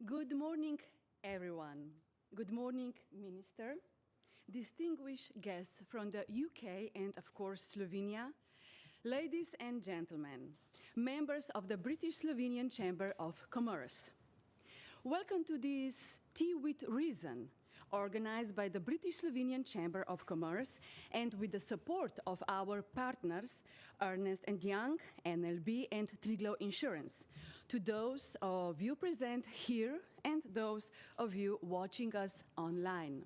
Good morning, everyone. Good morning, Minister, distinguished guests from the UK and, of course, Slovenia, ladies and gentlemen, members of the British-Slovenian Chamber of Commerce. Welcome to this Tea with Reason, organized by the British-Slovenian Chamber of Commerce and with the support of our partners, Ernst & Young, NLB, and Triglav Insurance, to those of you present here and those of you watching us online.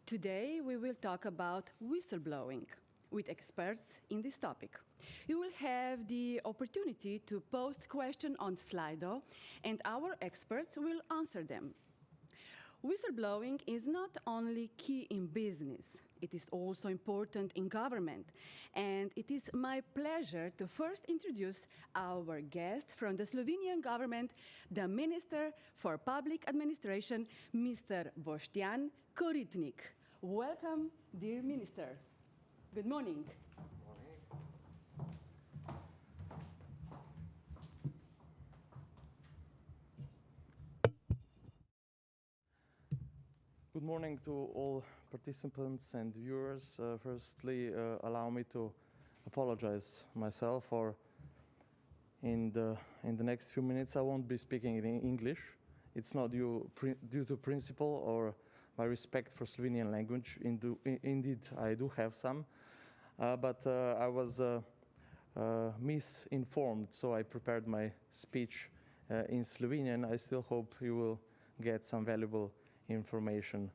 Today, we will talk about whistleblowing with experts in this topic. You will have the opportunity to post questions on Slido, and our experts will answer them. Whistleblowing is not only key in business, it is also important in government. And it is my pleasure to first introduce our guest from the Slovenian government, the Minister for Public Administration, Mr. Boštjan Koritnik. Welcome, dear Minister. Good morning. Good morning to all participants and viewers. Firstly, allow me to apologize myself for in the next few minutes I won't be speaking in English. It's not due to principle or my respect for Slovenian language. Indeed, I do have some, but I was misinformed, so I prepared my speech in Slovenian. I still hope you will get some valuable information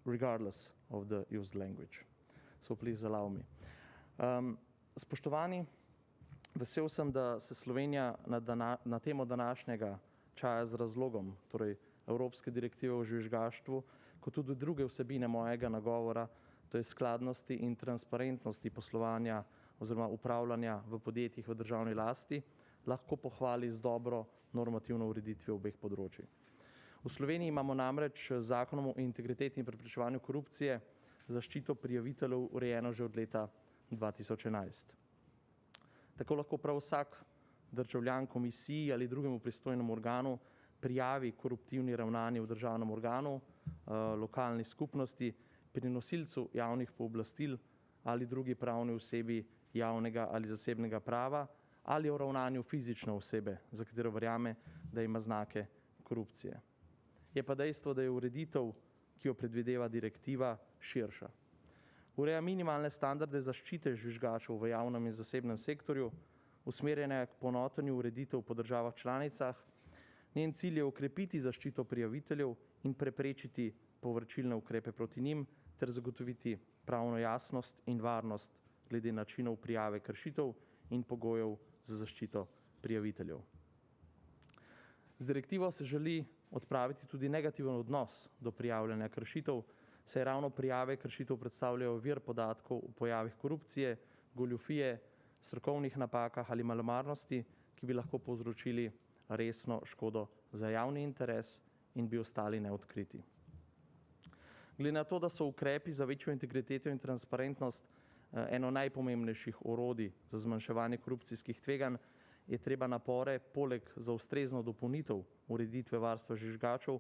regardless of the used language. So please allow me. Spoštovani, vesel sem, da se Slovenija na temo današnjega čaja z razlogom, torej Evropske direktive o žvižgaštvu, kot tudi druge vsebine mojega nagovora, to je skladnosti in transparentnosti poslovanja oziroma upravljanja v podjetjih v državni lasti, lahko pohvali z dobro normativno ureditvijo obeh področij. V Sloveniji imamo namreč z Zakonom o integriteti in preprečevanju korupcije zaščito prijaviteljev urejeno že od leta 2011. Tako lahko prav vsak državljan komisiji ali drugemu pristojnemu organu prijavi koruptivni ravnanji v državnem organu, lokalni skupnosti, pri nosilcu javnih pooblastil ali drugi pravni osebi javnega ali zasebnega prava ali o ravnanju fizične osebe, za katero verjame, da ima znake korupcije. Je pa dejstvo, da je ureditev, ki jo predvideva direktiva, širša. Ureja minimalne standarde zaščite žvižgačev v javnem in zasebnem sektorju, usmerjena je k ponotenju ureditev po državah članicah. Njen cilj je okrepiti zaščito prijaviteljev in preprečiti povračilne ukrepe proti njim ter zagotoviti pravno jasnost in varnost glede načinov prijave kršitev in pogojev za zaščito prijaviteljev. Z direktivo se želi odpraviti tudi negativen odnos do prijavljanja kršitev, saj ravno prijave kršitev predstavljajo vir podatkov o pojavih korupcije, goljufije, strokovnih napakah ali malomarnosti, ki bi lahko povzročili resno škodo za javni interes in bi ostali neodkriti. Glede na to, da so ukrepi za večjo integriteto in transparentnost eno najpomembnejših orodij za zmanjševanje korupcijskih tveganj, je treba napore, poleg za ustrezno dopolnitev ureditve varstva žvižgačev,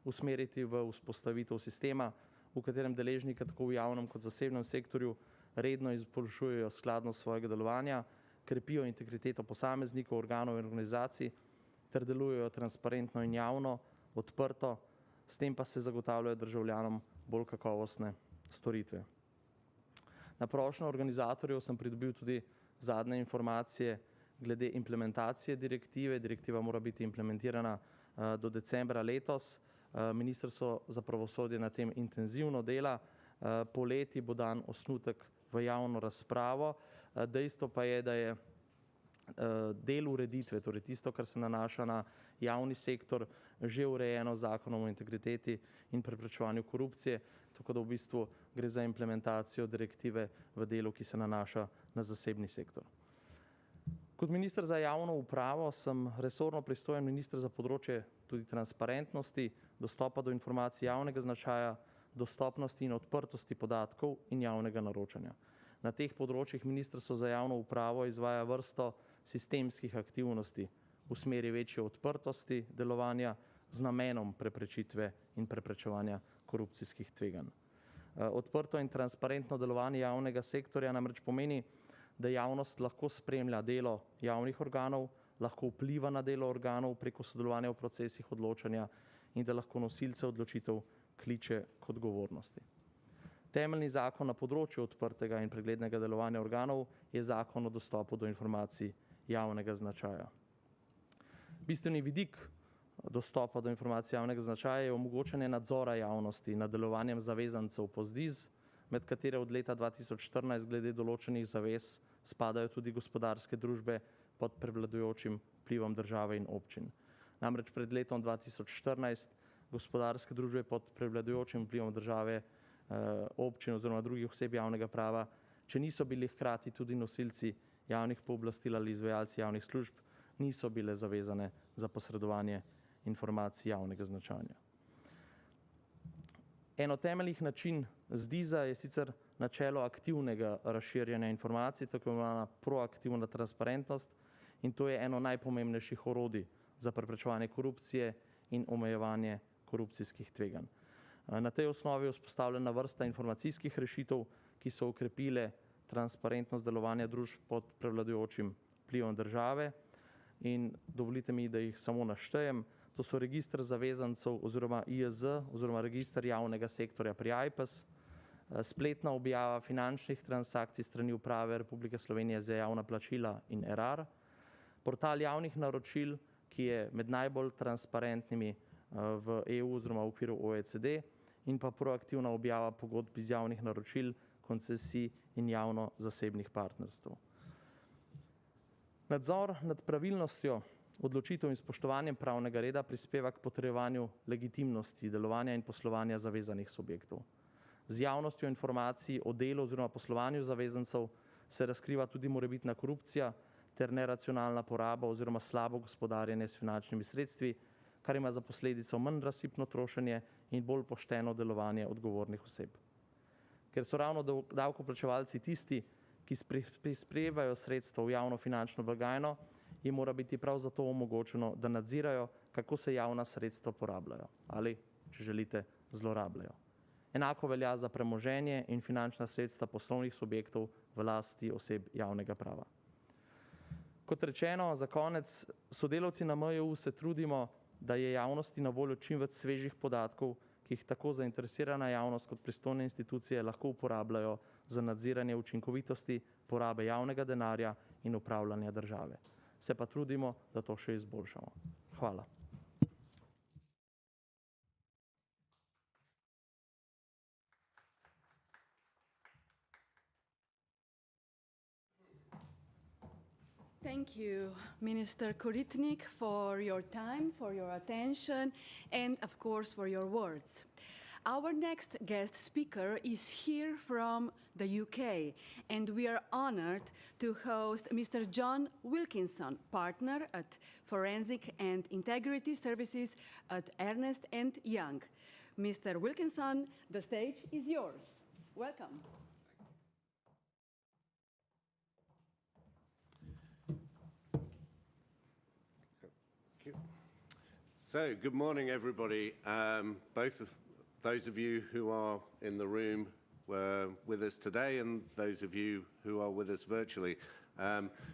usmeriti v vzpostavitev sistema, v katerem deležniki tako v javnem kot zasebnem sektorju redno izboljšujejo skladnost svojega delovanja, krepijo integriteto posameznikov, organov in organizacij ter delujejo transparentno in javno, odprto, s tem pa se zagotavljajo državljanom bolj kakovostne storitve. Na prošnjo organizatorjev sem pridobil tudi zadnje informacije glede implementacije direktive. Direktiva mora biti implementirana do decembra letos. Ministrstvo za pravosodje na tem intenzivno dela. Poleti bo dan osnutek v javno razpravo. Dejstvo pa je, da je del ureditve, torej tisto, kar se nanaša na javni sektor, že urejeno z Zakonom o integriteti in preprečevanju korupcije, tako da v bistvu gre za implementacijo direktive v delu, ki se nanaša na zasebni sektor. Kot minister za javno upravo sem resorno pristojen minister za področje tudi transparentnosti, dostopa do informacij javnega značaja, dostopnosti in odprtosti podatkov in javnega naročanja. Na teh področjih Ministrstvo za javno upravo izvaja vrsto sistemskih aktivnosti v smeri večje odprtosti delovanja z namenom preprečitve in preprečevanja korupcijskih tveganj. Odprto in transparentno delovanje javnega sektorja namreč pomeni, da javnost lahko spremlja delo javnih organov, lahko vpliva na delo organov preko sodelovanja v procesih odločanja in da lahko nosilce odločitev kliče k odgovornosti. Temeljni zakon na področju odprtega in preglednega delovanja organov je zakon o dostopu do informacij javnega značaja. Bistveni vidik dostopa do informacij javnega značaja je omogočanje nadzora javnosti nad delovanjem zavezancev po ZDIZ, med katere od leta 2014 glede določenih zavez spadajo tudi gospodarske družbe pod prevladujočim vplivom države in občin. Namreč pred letom 2014 gospodarske družbe pod prevladujočim vplivom države, občin oziroma drugih oseb javnega prava, če niso bili hkrati tudi nosilci javnih pooblastil ali izvajalci javnih služb, niso bile zavezane za posredovanje informacij javnega značaja. Eno temeljnih način ZDIZ-a je sicer načelo aktivnega razširjanja informacij, tako imenovana proaktivna transparentnost, in to je eno najpomembnejših orodij za preprečevanje korupcije in omejevanje korupcijskih tveganj. Na tej osnovi je vzpostavljena vrsta informacijskih rešitev, ki so okrepile transparentnost delovanja družb pod prevladujočim vplivom države in dovolite mi, da jih samo naštejem. To so registr zavezancev oziroma IJZ oziroma registr javnega sektorja pri AJPES, spletna objava finančnih transakcij strani Uprave Republike Slovenije za javna plačila in ERAR, portal javnih naročil, ki je med najbolj transparentnimi v EU oziroma v okviru OECD, in pa proaktivna objava pogodb iz javnih naročil, koncesij in javno-zasebnih partnerstv. Nadzor nad pravilnostjo odločitev in spoštovanjem pravnega reda prispeva k potrjevanju legitimnosti delovanja in poslovanja zavezanih subjektov. Z javnostjo informacij o delu oziroma poslovanju zavezancev se razkriva tudi morebitna korupcija ter neracionalna poraba oziroma slabo gospodarjenje s finančnimi sredstvi, kar ima za posledico manj razsipno trošenje in bolj pošteno delovanje odgovornih oseb. Ker so ravno davkoplačevalci tisti, ki prispevajo sredstva v javno finančno blagajno, jim mora biti prav zato omogočeno, da nadzirajo, kako se javna sredstva porabljajo ali, če želite, zlorabljajo. Enako velja za premoženje in finančna sredstva poslovnih subjektov v lasti oseb javnega prava. Kot rečeno, za konec, sodelavci na MJU se trudimo, da je javnosti na voljo čim več svežih podatkov, ki jih tako zainteresirana javnost kot pristojne institucije lahko uporabljajo za nadziranje učinkovitosti porabe javnega denarja in upravljanja države. Se pa trudimo, da to še izboljšamo. Hvala. Thank you, Minister Koritnik, for your time, for your attention, and of course for your words. Our next guest speaker is here from the UK, and we are honored to host Mr. John Wilkinson, partner at Forensic and Integrity Services at Ernst & Young. Mr. Wilkinson, the stage is yours. Welcome. So, good morning, everybody. Both of those of you who are in the room were with us today and those of you who are with us virtually.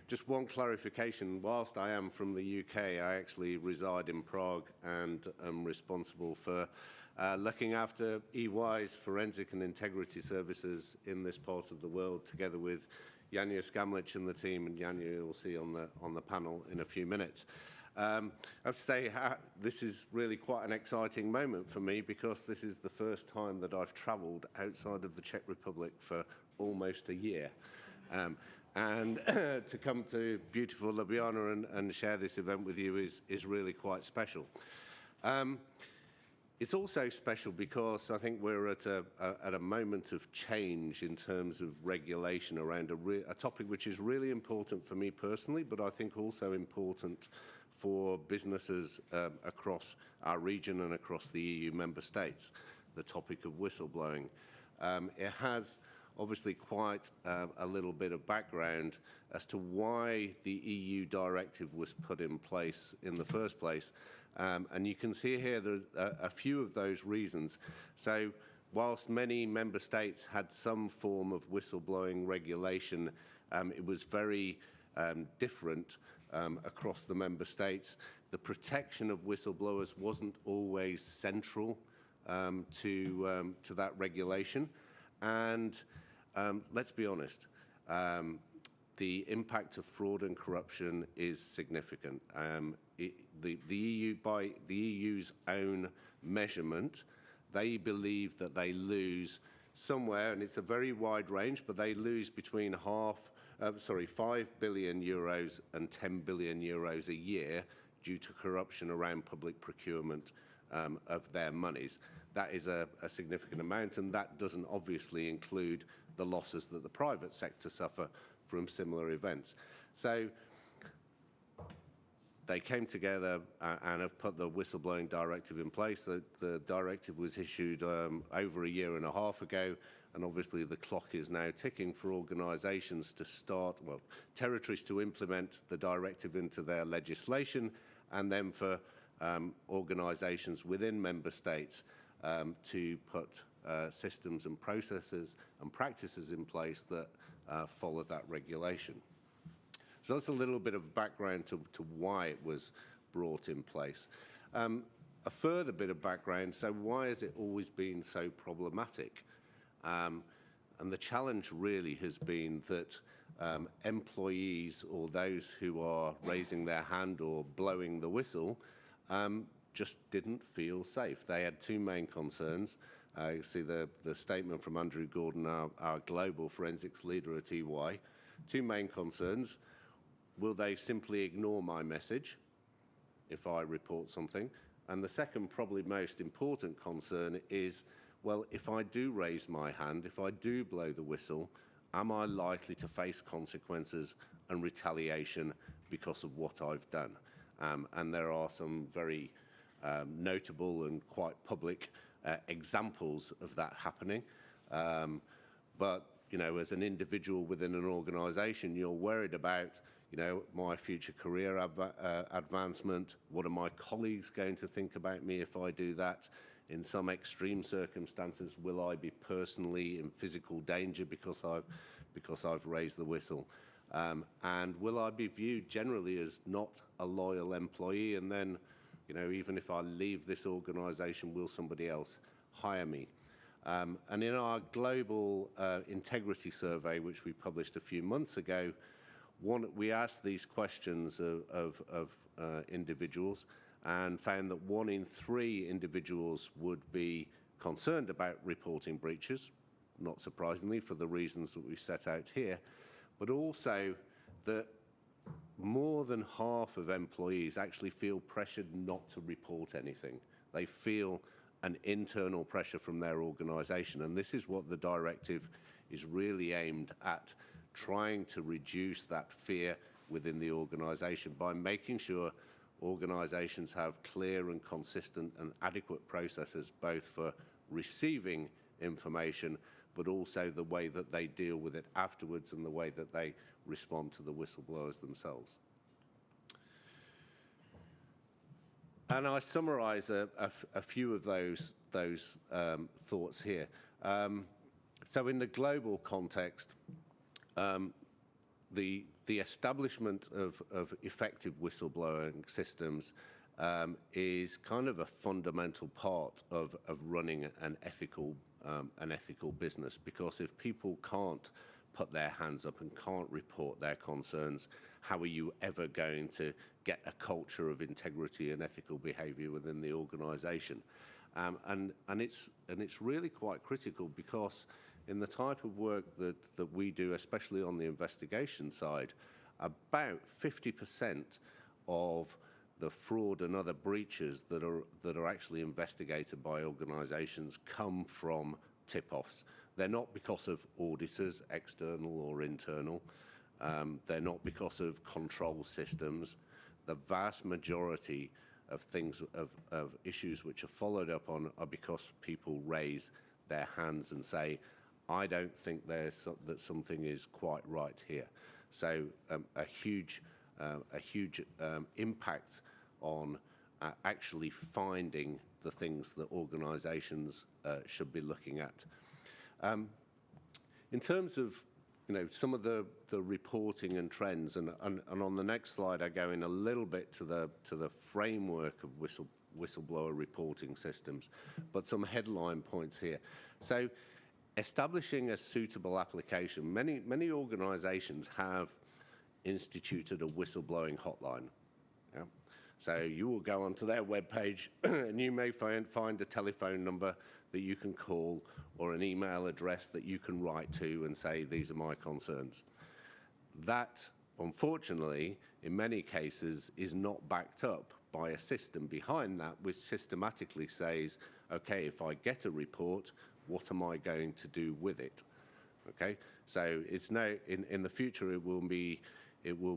Just one clarification. Whilst I am from the UK, I actually reside in Prague and am responsible for looking after EY's forensic and integrity services in this part of the world, together with Janja, Skamlič and the team, and Janja you'll see on the panel in a few minutes. I have to say, this is really quite an exciting moment for me because this is the first time that I've travelled outside of the Czech Republic for almost a year. And to come to beautiful Ljubljana and share this event with you is really quite special. It's also special because I think we're at a moment of change in terms of regulation around a topic which is really important for me personally, but I think also important for businesses across our region and across the EU member states, the topic of whistleblowing. It has, obviously quite a little bit of background as to why the EU directive was put in place in the first place. And you can see here there's a few of those reasons. So whilst many member states had some form of whistleblowing regulation, it was very different across the member states. The protection of whistleblowers wasn't always central to that regulation. And let's be honest, the impact of fraud and corruption is significant. The EU, by the EU's own measurement, they believe that they lose somewhere, and it's a very wide range, but they lose between 5 billion euros and 10 billion euros a year due to corruption around public procurement of their monies. That is a significant amount, and that doesn't obviously include the losses that the private sector suffer from similar events. So they came together and have put the whistleblowing directive in place. The directive was issued over a year and a half ago, and obviously the clock is now ticking for organisations to start, well, territories to implement the directive into their legislation, and then for organisations within member states to put systems and processes and practices in place that follow that regulation. So that's a little bit of background to why it was brought in place. A further bit of background, so why has it always been so problematic? And the challenge really has been that employees or those who are raising their hand or blowing the whistle just didn't feel safe. They had two main concerns. You see the statement from Andrew Gordon, our global forensics leader at EY. Two main concerns. Will they simply ignore my message if I report something? And the second, probably most important concern is, well, if I do raise my hand, if I do blow the whistle, am I likely to face consequences and retaliation because of what I've done? And there are some very notable and quite public examples of that happening. But, you know, as an individual within an organisation, you're worried about, you know, my future career advancement. What are my colleagues going to think about me if I do that? In some extreme circumstances, will I be personally in physical danger because I've raised the whistle? And will I be viewed generally as not a loyal employee? And then, you know, even if I leave this organisation, will somebody else hire me? And in our global integrity survey, which we published a few months ago, we asked these questions of individuals and found that 1 in 3 individuals would be concerned about reporting breaches, not surprisingly for the reasons that we've set out here, but also that more than half of employees actually feel pressured not to report anything. They feel an internal pressure from their organisation, and this is what the directive is really aimed at, trying to reduce that fear within the organisation by making sure organisations have clear and consistent and adequate processes both for receiving information but also the way that they deal with it afterwards and the way that they respond to the whistleblowers themselves. And I summarise a few of those thoughts here. So in the global context, the establishment of effective whistleblowing systems is kind of a fundamental part of running an ethical business, because if people can't put their hands up and can't report their concerns, how are you ever going to get a culture of integrity and ethical behaviour within the organisation? And it's really quite critical, because in the type of work that we do, especially on the investigation side, about 50% of the fraud and other breaches that are actually investigated by organisations come from tip-offs. They're not because of auditors, external or internal. They're not because of control systems. The vast majority of things, of issues which are followed up on, are because people raise their hands and say, I don't think that something is quite right here. So a huge impact on actually finding the things that organisations should be looking at. In terms of some of the reporting and trends, and on the next slide I go in a little bit to the framework of whistleblower reporting systems, but some headline points here. So establishing a suitable application, many organisations have instituted a whistleblowing hotline. Yeah? So you will go onto their webpage and you may find a telephone number that you can call or an email address that you can write to and say, these are my concerns. That, unfortunately, in many cases is not backed up by a system behind that which systematically says, okay, if I get a report, what am I going to do with it? Okay, so it's in the future it will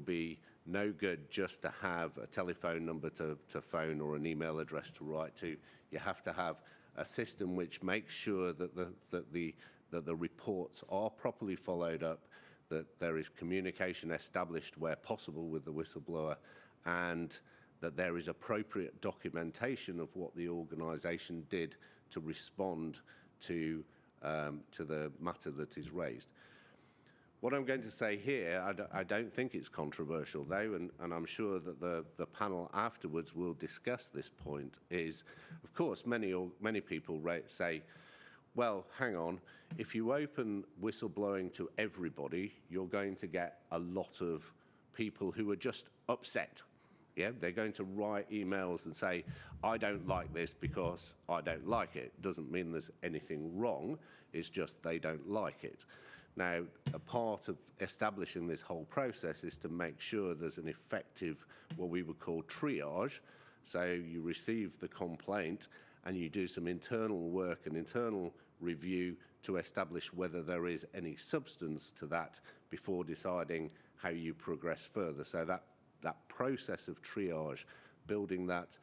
be no good just to have a telephone number to phone or an email address to write to. You have to have a system which makes sure that the reports are properly followed up, that there is communication established where possible with the whistleblower, and that there is appropriate documentation of what the organisation did to respond to the matter that is raised. What I'm going to say here, I don't think it's controversial though, and I'm sure that the panel afterwards will discuss this point, is, of course, many people say, well, hang on, if you open whistleblowing to everybody, you're going to get a lot of people who are just upset. Yeah, they're going to write emails and say, I don't like this because I don't like it. Doesn't mean there's anything wrong, it's just they don't like it. Now, a part of establishing this whole process is to make sure there's an effective, what we would call triage. So you receive the complaint and you do some internal work and internal review to establish whether there is any substance to that before deciding how you progress further. So that process of triage, building that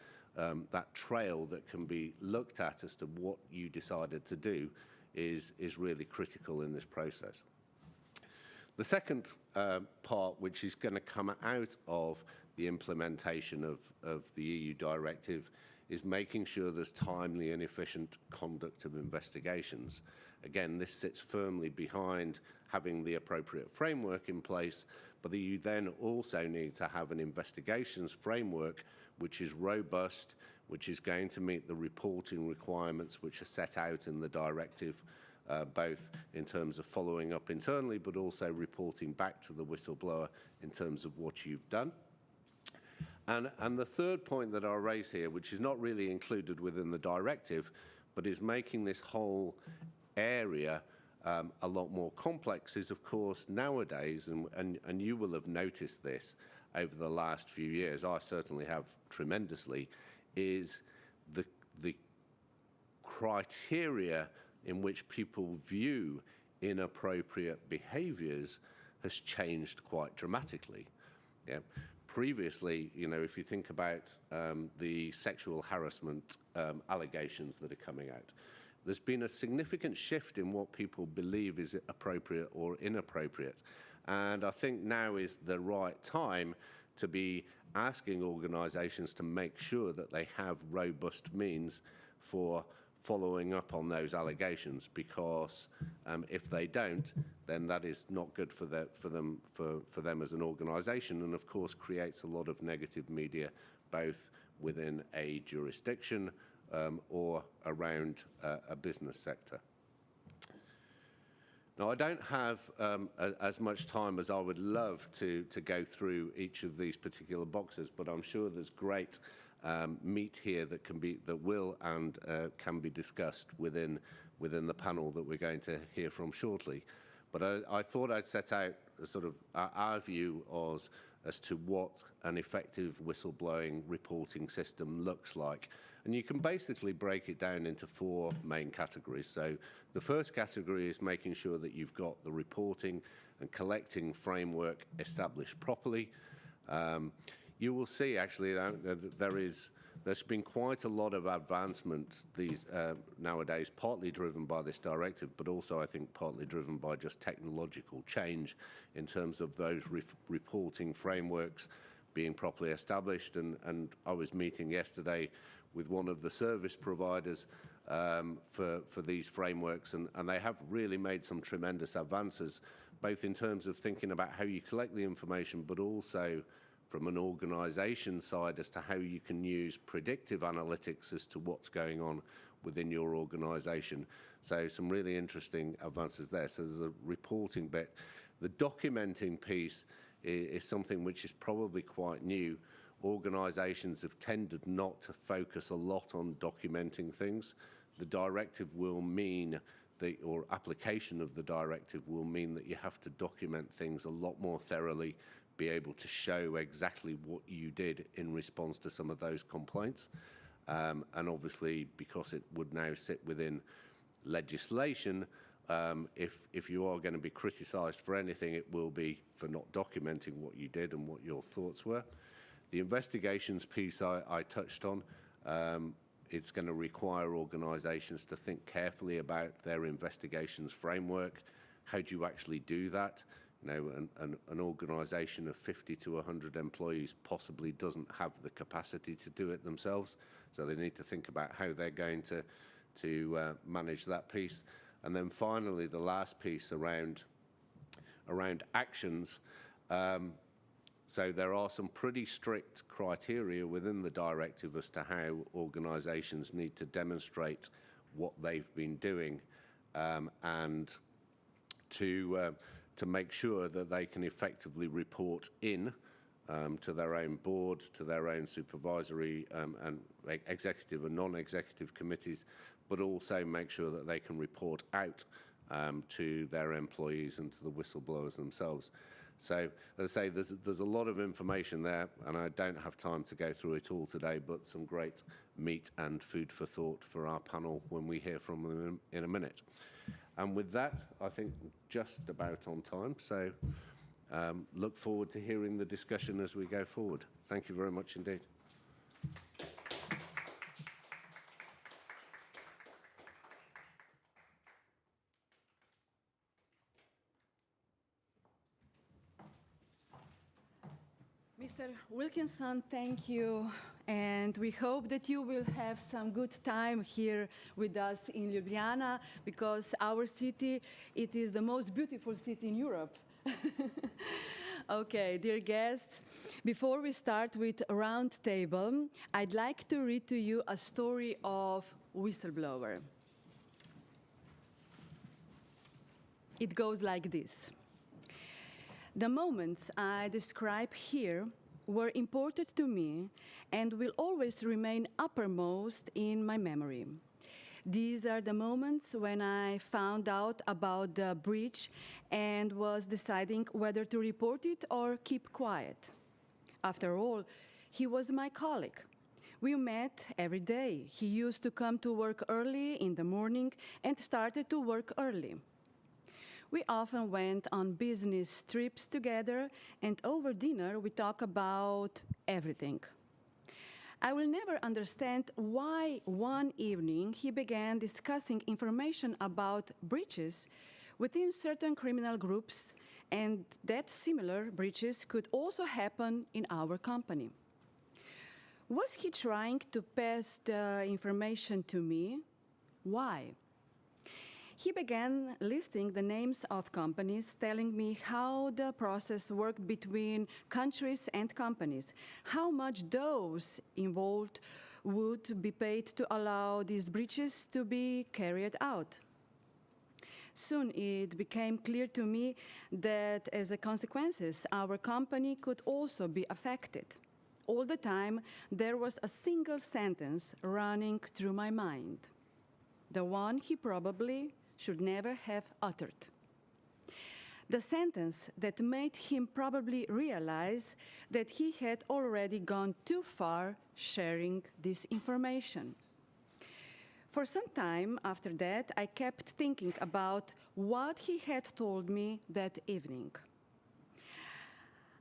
trail that can be looked at as to what you decided to do, is really critical in this process. The second part, which is going to come out of the implementation of the EU directive, is making sure there's timely and efficient conduct of investigations. Again, this sits firmly behind having the appropriate framework in place, but you then also need to have an investigations framework which is robust, which is going to meet the reporting requirements which are set out in the directive, both in terms of following up internally, but also reporting back to the whistleblower in terms of what you've done. And the third point that I'll raise here, which is not really included within the directive, but is making this whole area a lot more complex, is, of course, nowadays, and you will have noticed this over the last few years, I certainly have tremendously, is the criteria in which people view inappropriate behaviours has changed quite dramatically. Yeah. Previously, if you think about the sexual harassment allegations that are coming out, there's been a significant shift in what people believe is appropriate or inappropriate. And I think now is the right time to be asking organisations to make sure that they have robust means for following up on those allegations, because if they don't, then that is not good for them as an organisation, and of course creates a lot of negative media, both within a jurisdiction or around a business sector. Now, I don't have as much time as I would love to go through each of these particular boxes, but I'm sure there's great meat here that will and can be discussed within the panel that we're going to hear from shortly. But I thought I'd set out sort of our view as to what an effective whistleblowing reporting system looks like. And you can basically break it down into four main categories. So the first category is making sure that you've got the reporting and collecting framework established properly. You will see actually there's there's been quite a lot of advancement nowadays, partly driven by this directive, but also I think partly driven by just technological change in terms of those reporting frameworks being properly established. And I was meeting yesterday with one of the service providers for these frameworks, and they have really made some tremendous advances, both in terms of thinking about how you collect the information, but also from an organisation side as to how you can use predictive analytics as to what's going on within your organisation. So some really interesting advances there. So there's a reporting bit. The documenting piece is something which is probably quite new. Organisations have tended not to focus a lot on documenting things. The directive will mean or application of the directive will mean that you have to document things a lot more thoroughly, be able to show exactly what you did in response to some of those complaints. And obviously, because it would now sit within legislation, if you are going to be criticised for anything, it will be for not documenting what you did and what your thoughts were. The investigations piece I touched on, it's going to require organisations to think carefully about their investigations framework. How do you actually do that? You know, an organisation of 50 to 100 employees possibly doesn't have the capacity to do it themselves, so they need to think about how they're going to manage that piece. And then finally, the last piece around actions. So there are some pretty strict criteria within the directive as to how organisations need to demonstrate what they've been doing, and to make sure that they can effectively report in to their own board, to their own supervisory and executive and non-executive committees, but also make sure that they can report out to their employees and to the whistleblowers themselves. So, as I say, there's a lot of information there, and I don't have time to go through it all today, but some great meat and food for thought for our panel when we hear from them in a minute. And with that, I think just about on time, so look forward to hearing the discussion as we go forward. Thank you very much indeed. Mr. Wilkinson, thank you, and we hope that you will have some good time here with us in Ljubljana, because our city, it is the most beautiful city in Europe. Okay, dear guests, before we start with a round table, I'd like to read to you a story of Whistleblower. It goes like this. The moments I describe here were important to me and will always remain uppermost in my memory. These are the moments when I found out about the breach and was deciding whether to report it or keep quiet. After all, he was my colleague. We met every day. He used to come to work early in the morning and started to work early. We often went on business trips together, and over dinner we talked about everything. I will never understand why one evening he began discussing information about breaches within certain criminal groups, and that similar breaches could also happen in our company. Was he trying to pass the information to me? Why? He began listing the names of companies, telling me how the process worked between countries and companies, how much those involved would be paid to allow these breaches to be carried out. Soon it became clear to me that as a consequence, our company could also be affected. All the time, there was a single sentence running through my mind, the one he probably should never have uttered. The sentence that made him probably realize that he had already gone too far sharing this information. For some time after that, I kept thinking about what he had told me that evening.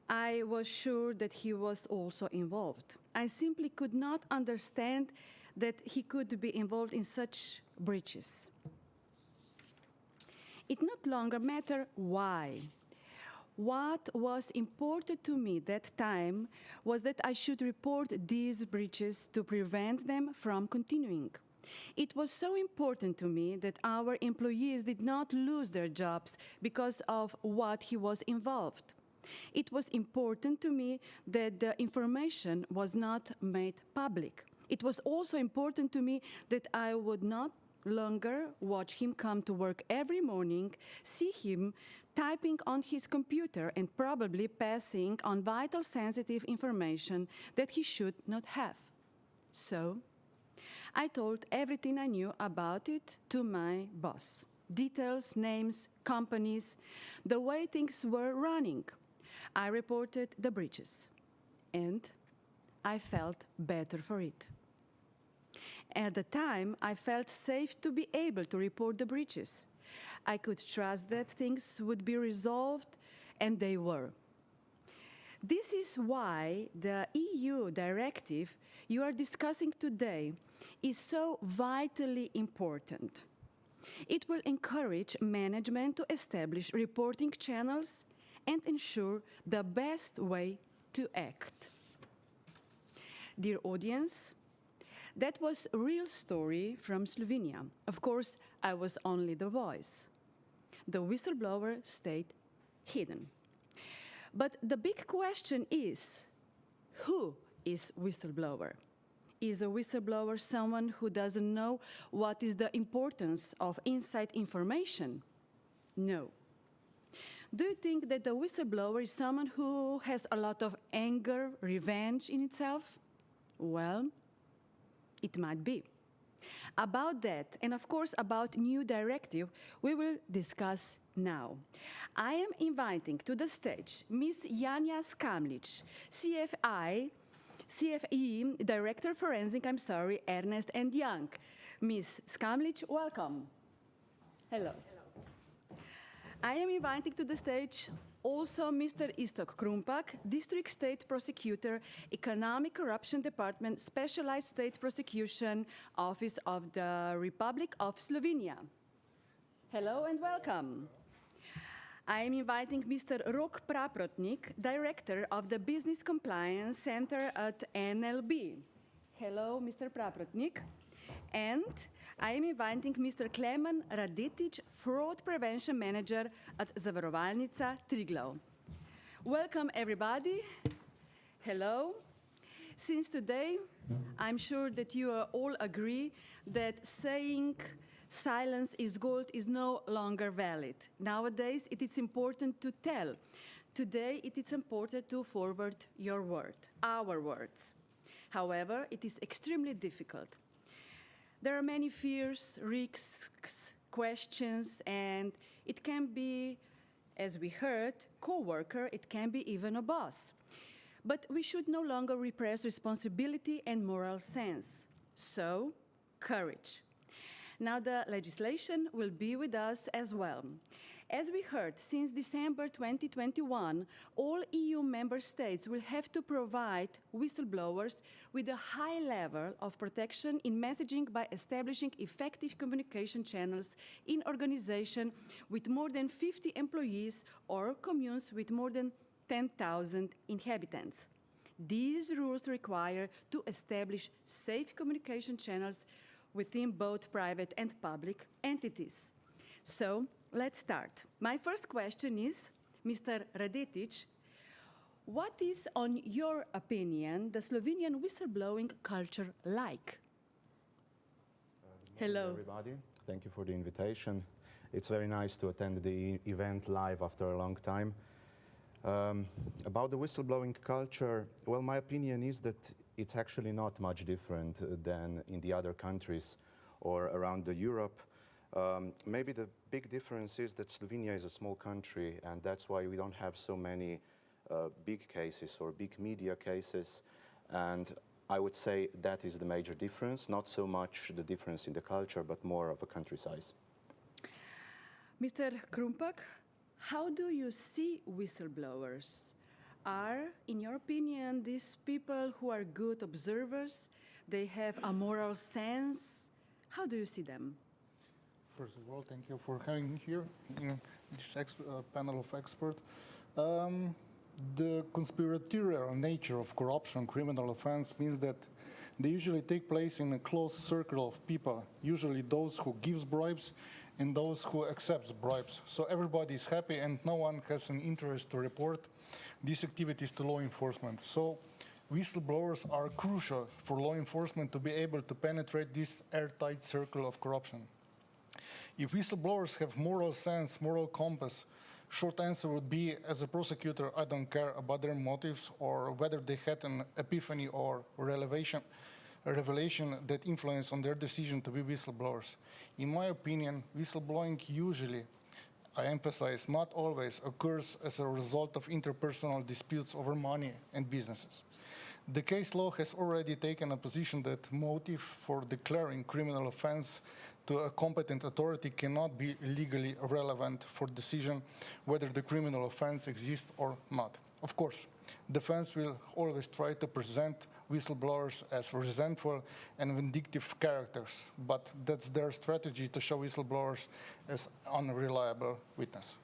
I was sure that he was also involved. I simply could not understand that he could be involved in such breaches. It no longer mattered why. What was important to me that time was that I should report these breaches to prevent them from continuing. It was so important to me that our employees did not lose their jobs because of what he was involved. It was important to me that the information was not made public. It was also important to me that I would not longer watch him come to work every morning, see him typing on his computer and probably passing on vital sensitive information that he should not have. So, I told everything I knew about it to my boss. Details, names, companies, the way things were running. I reported the breaches, and I felt better for it. At the time, I felt safe to be able to report the breaches. I could trust that things would be resolved, and they were. This is why the EU directive you are discussing today is so vitally important. It will encourage management to establish reporting channels and ensure the best way to act. Dear audience, that was a real story from Slovenia. Of course, I was only the voice. The whistleblower stayed hidden. But the big question is, who is whistleblower? Is a whistleblower someone who doesn't know what is the importance of inside information? No. Do you think that the whistleblower is someone who has a lot of anger, revenge in itself? Well, it might be. About that, and of course about new directive, we will discuss now. I am inviting to the stage Ms. Janja Skamlič, CFE Director Forensic, Ernst & Young. Ms. Skamlič, welcome. Hello. I am inviting to the stage also Mr. Iztok Krumpak, District State Prosecutor, Economic Corruption Department, Specialized State Prosecution Office of the Republic of Slovenia. Hello and welcome. I am inviting Mr. Rok Praprotnik, Director of the Business Compliance Center at NLB. Hello, Mr. Praprotnik. And I am inviting Mr. Klemen Radetič, Fraud Prevention Manager at Zavarovalnica Triglav. Welcome, everybody. Hello. Since today, I'm sure that you all agree that saying silence is gold is no longer valid. Nowadays, it is important to tell. Today, it is important to forward your word, our words. However, it is extremely difficult. There are many fears, risks, questions, and it can be, as we heard, co-worker, it can be even a boss. But we should no longer repress responsibility and moral sense. So, courage. Now the legislation will be with us as well. As we heard, since December 2021, all EU member states will have to provide whistleblowers with a high level of protection in messaging by establishing effective communication channels in organizations with more than 50 employees or communes with more than 10,000 inhabitants. These rules require to establish safe communication channels within both private and public entities. So, let's start. My first question is, Mr. Radetič, what is, on your opinion, the Slovenian whistleblowing culture like? Hello, everybody. Thank you for the invitation. It's very nice to attend the event live after a long time. About the whistleblowing culture, well, my opinion is that it's actually not much different than in the other countries or around Europe. Maybe the big difference is that Slovenia is a small country, and that's why we don't have so many big cases or big media cases. And I would say that is the major difference, not so much the difference in the culture, but more of a country size. Mr. Krumpak, how do you see whistleblowers? are, in your opinion, these people who are good observers? They have a moral sense? How do you see them? First of all, thank you for having me here in this panel of experts. The conspiratorial nature of corruption, criminal offense, means that they usually take place in a close circle of people, usually those who gives bribes and those who accepts bribes. So everybody is happy and no one has an interest to report these activities to law enforcement. So whistleblowers are crucial for law enforcement to be able to penetrate this airtight circle of corruption. If whistleblowers have moral sense, moral compass, short answer would be, as a prosecutor, I don't care about their motives or whether they had an epiphany or revelation that influenced on their decision to be whistleblowers. In my opinion, whistleblowing usually, I emphasize, not always, occurs as a result of interpersonal disputes over money and businesses. The case law has already taken a position that motive for declaring criminal offense to a competent authority cannot be legally relevant for decision whether the criminal offense exists or not. Of course, defense will always try to present whistleblowers as resentful and vindictive characters, but that's their strategy to show whistleblowers as unreliable witness.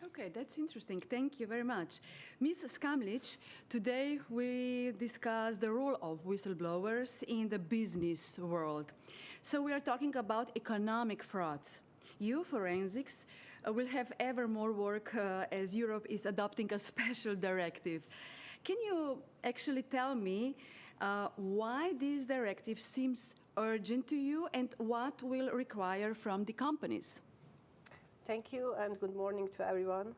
Okay, that's interesting. Thank you very much. Ms. Skamlič, today we discuss the role of whistleblowers in the business world. So we are talking about economic frauds. You, forensics, will have ever more work as Europe is adopting a special directive. Can you actually tell me why this directive seems urgent to you and what will require from the companies? Thank you and good morning to everyone.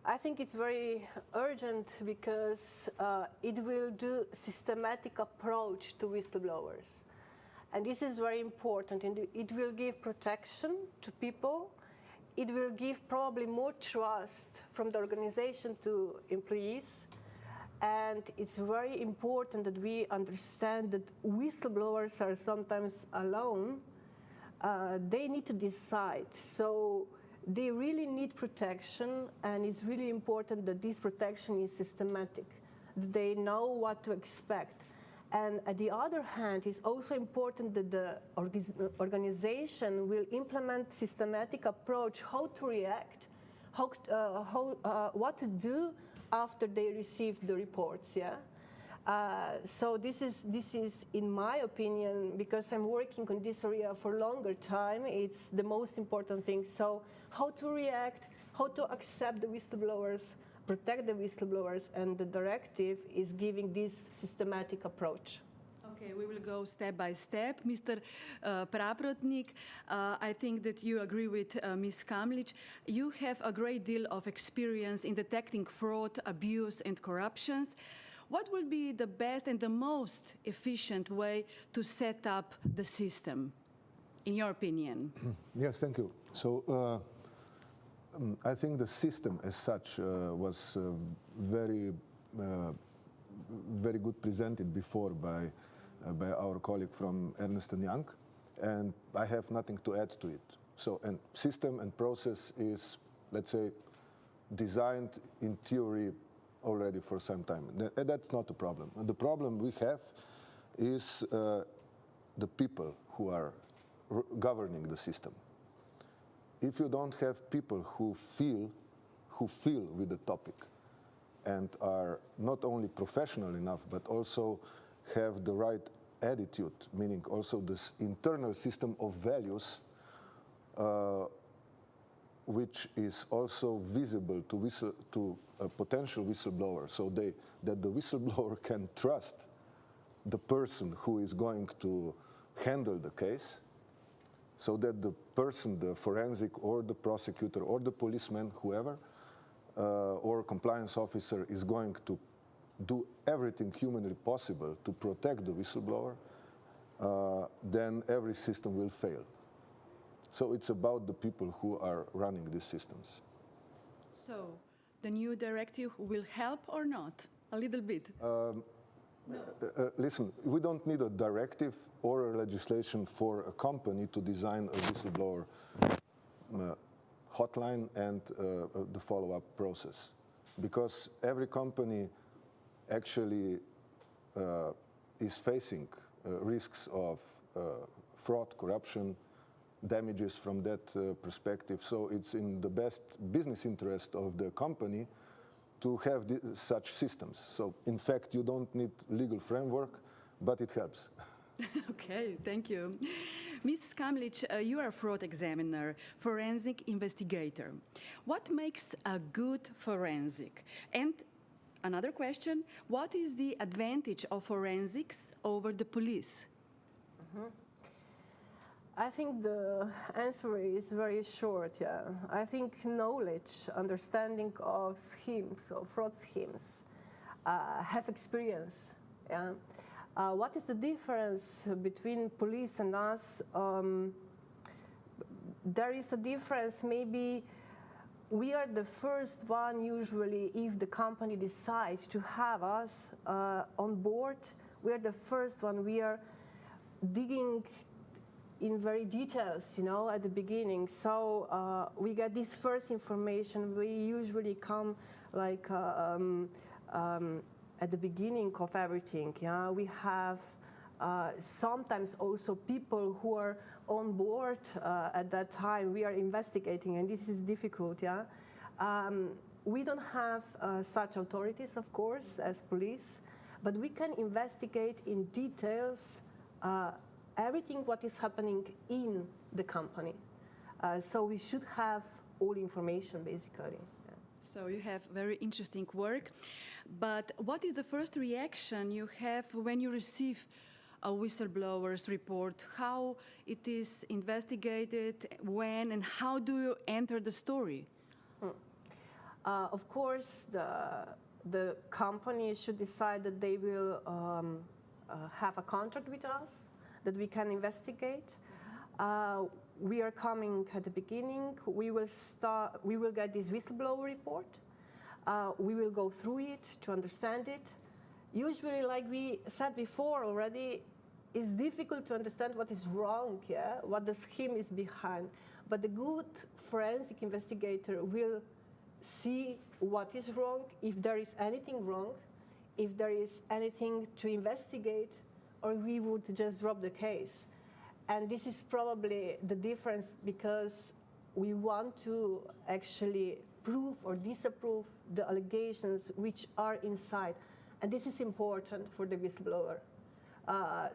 I think it's very urgent because it will do systematic approach to whistleblowers. And this is very important, and it will give protection to people. It will give probably more trust from the organization to employees. And it's very important that we understand that whistleblowers are sometimes alone. They need to decide. So they really need protection, and it's really important that this protection is systematic, that they know what to expect. And on the other hand, it's also important that the organization will implement systematic approach, how to react, what to do after they receive the reports. Yeah. So this is, in my opinion, because I'm working on this area for a longer time, it's the most important thing. So how to react, how to accept the whistleblowers, protect the whistleblowers, and the directive is giving this systematic approach. Okay, we will go step by step. Mr. Praprotnik, I think that you agree with Ms. Skamlič. You have a great deal of experience in detecting fraud, abuse, and corruptions. What will be the best and the most efficient way to set up the system, in your opinion? Yes, thank you. So I think the system as such was very good presented before by our colleague from Ernst & Young, and I have nothing to add to it. So, and system and process is, let's say, designed in theory already for some time. That's not a problem. The problem we have is the people who are governing the system. If you don't have people who feel with the topic and are not only professional enough, but also have the right attitude, meaning also this internal system of values, which is also visible to a potential whistleblower, so that the whistleblower can trust the person who is going to handle the case, so that the person, the forensic or the prosecutor or the policeman, whoever, or compliance officer is going to do everything humanly possible to protect the whistleblower, then every system will fail. So it's about the people who are running these systems. So the new directive will help or not? A little bit. Listen, we don't need a directive or a legislation for a company to design a whistleblower hotline and the follow-up process. because every company actually is facing risks of fraud, corruption, damages from that perspective. So it's in the best business interest of the company to have such systems. So in fact, you don't need legal framework, but it helps. Okay, thank you. Ms. Skamlič, you are a fraud examiner, forensic investigator. What makes a good forensic? And another question, what is the advantage of forensics over the police? I think the answer is very short, yeah. I think knowledge, understanding of schemes, of fraud schemes, have experience, yeah. What is the difference between police and us? There is a difference, maybe we are the first one usually if the company decides to have us on board, we are the first one, we are digging in very details, you know, at the beginning. So we get this first information. We usually come like at the beginning of everything. Yeah, we have sometimes also people who are on board at that time. We are investigating, and this is difficult. Yeah, we don't have such authorities, of course, as police, but we can investigate in details. Everything what is happening in the company. So we should have all information, basically. Yeah. So you have very interesting work. But what is the first reaction you have when you receive a whistleblower's report? How it is investigated, when, and how do you enter the story? Of course, the company should decide that they will have a contract with us, that we can investigate. We are coming at the beginning. We will get this whistleblower report. We will go through it to understand it. Usually, like we said before already, it's difficult to understand what is wrong, yeah? What the scheme is behind. But the good forensic investigator will see what is wrong, if there is anything wrong, if there is anything to investigate, or we would just drop the case. And this is probably the difference, because we want to actually prove or disapprove the allegations which are inside. And this is important for the whistleblower.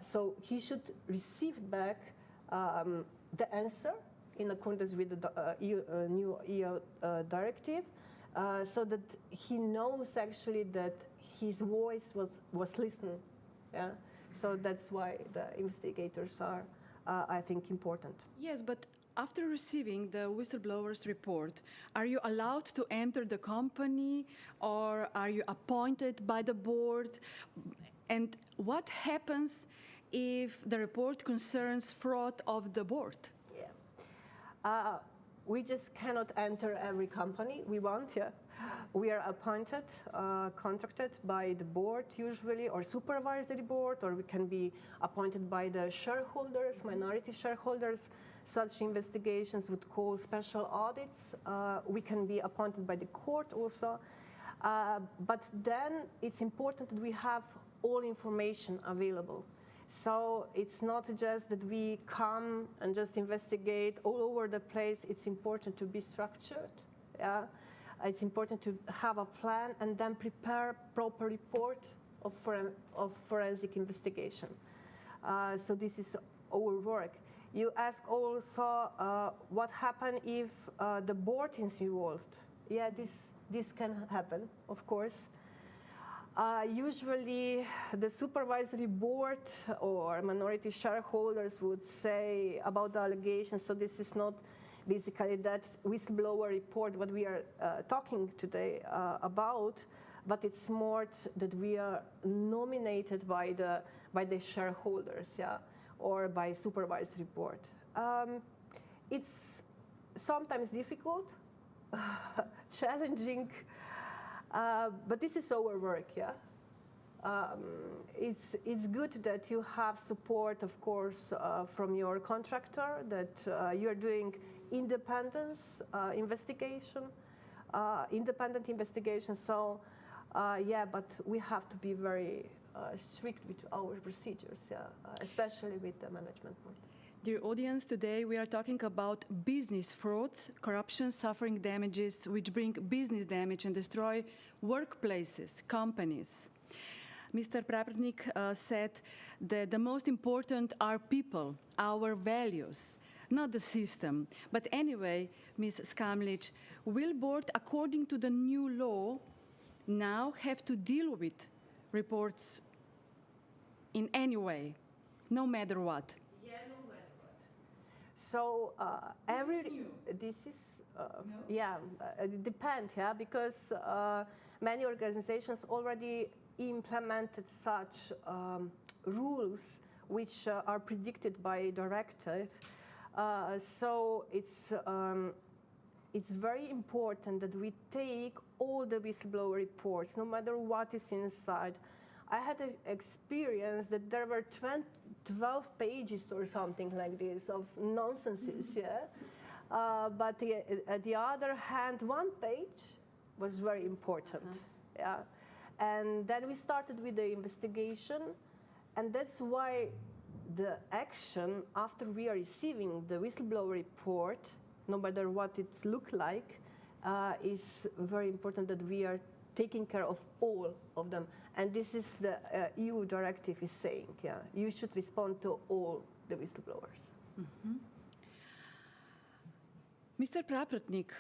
So he should receive back the answer in accordance with the new EU directive, so that he knows actually that his voice was listened. Yeah? So that's why the investigators are, I think, important. Yes, but after receiving the whistleblower's report, are you allowed to enter the company, or are you appointed by the board? And what happens if the report concerns fraud of the board? Yeah. We just cannot enter every company we want. Yeah. We are appointed, contracted by the board usually, or supervisory board, or we can be appointed by the shareholders, minority shareholders. Such investigations would call special audits. We can be appointed by the court also. But then it's important that we have all information available. So it's not just that we come and just investigate all over the place. It's important to be structured. Yeah? It's important to have a plan and then prepare proper report of forensic investigation. So this is our work. You ask also what happens if the board is involved. Yeah, this can happen, of course. Usually the supervisory board or minority shareholders would say about the allegations, so this is not basically that whistleblower report what we are talking today about, but it's more that we are nominated by the shareholders, yeah, or by supervisory board. It's sometimes difficult, challenging, but this is our work, yeah. It's good that you have support, of course, from your contractor, that you're doing independence investigation. independent investigation. So, yeah, but we have to be very strict with our procedures, especially with the management board. Dear audience, today we are talking about business frauds, corruption, suffering damages, which bring business damage and destroy workplaces, companies. Mr. Praprotnik said that the most important are people, our values, not the system. But anyway, Ms. Skamlič, will board, according to the new law, now have to deal with reports in any way, no matter what? Yeah, no matter what. So this is yeah, it depends, yeah, because many organizations already implemented such rules which are predicted by directive. So it's very important that we take all the whistleblower reports, no matter what is inside. I had an experience that there were 12 pages or something like this of nonsenses, yeah. But at the other hand, one page was very important, yeah. And then we started with the investigation, and that's why the action after we are receiving the whistleblower report, no matter what it looks like, is very important that we are taking care of all of them. And this is the EU directive is saying, yeah, you should respond to all the whistleblowers. Mm-hmm. Mr. Praprotnik,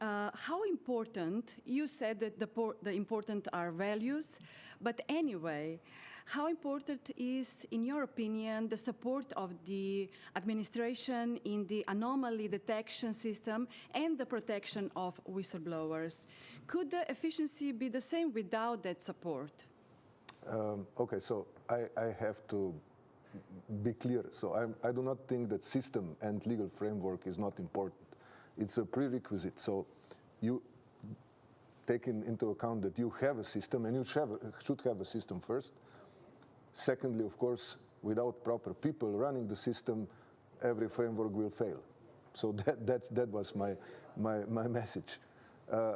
how important, you said that the important are values, but anyway, how important is, in your opinion, the support of the administration in the anomaly detection system and the protection of whistleblowers? Could the efficiency be the same without that support? Okay, so I have to be clear. So I do not think that system and legal framework is not important. It's a prerequisite. So you take into account that you have a system, and you should have a system first. Secondly, of course, without proper people running the system, every framework will fail. So that was my message.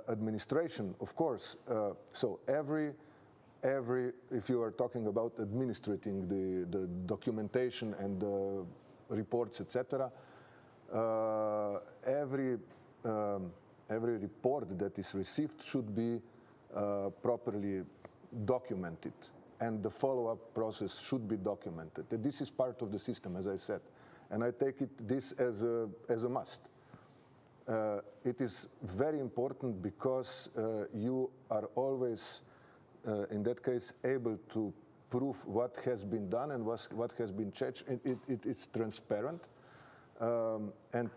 Administration, of course. So every if you are talking about administrating the documentation and the reports, etc., every report that is received should be properly documented, and the follow-up process should be documented. This is part of the system, as I said, and I take this as a must. It is very important because you are always, in that case, able to prove what has been done and what has been changed. It is transparent, and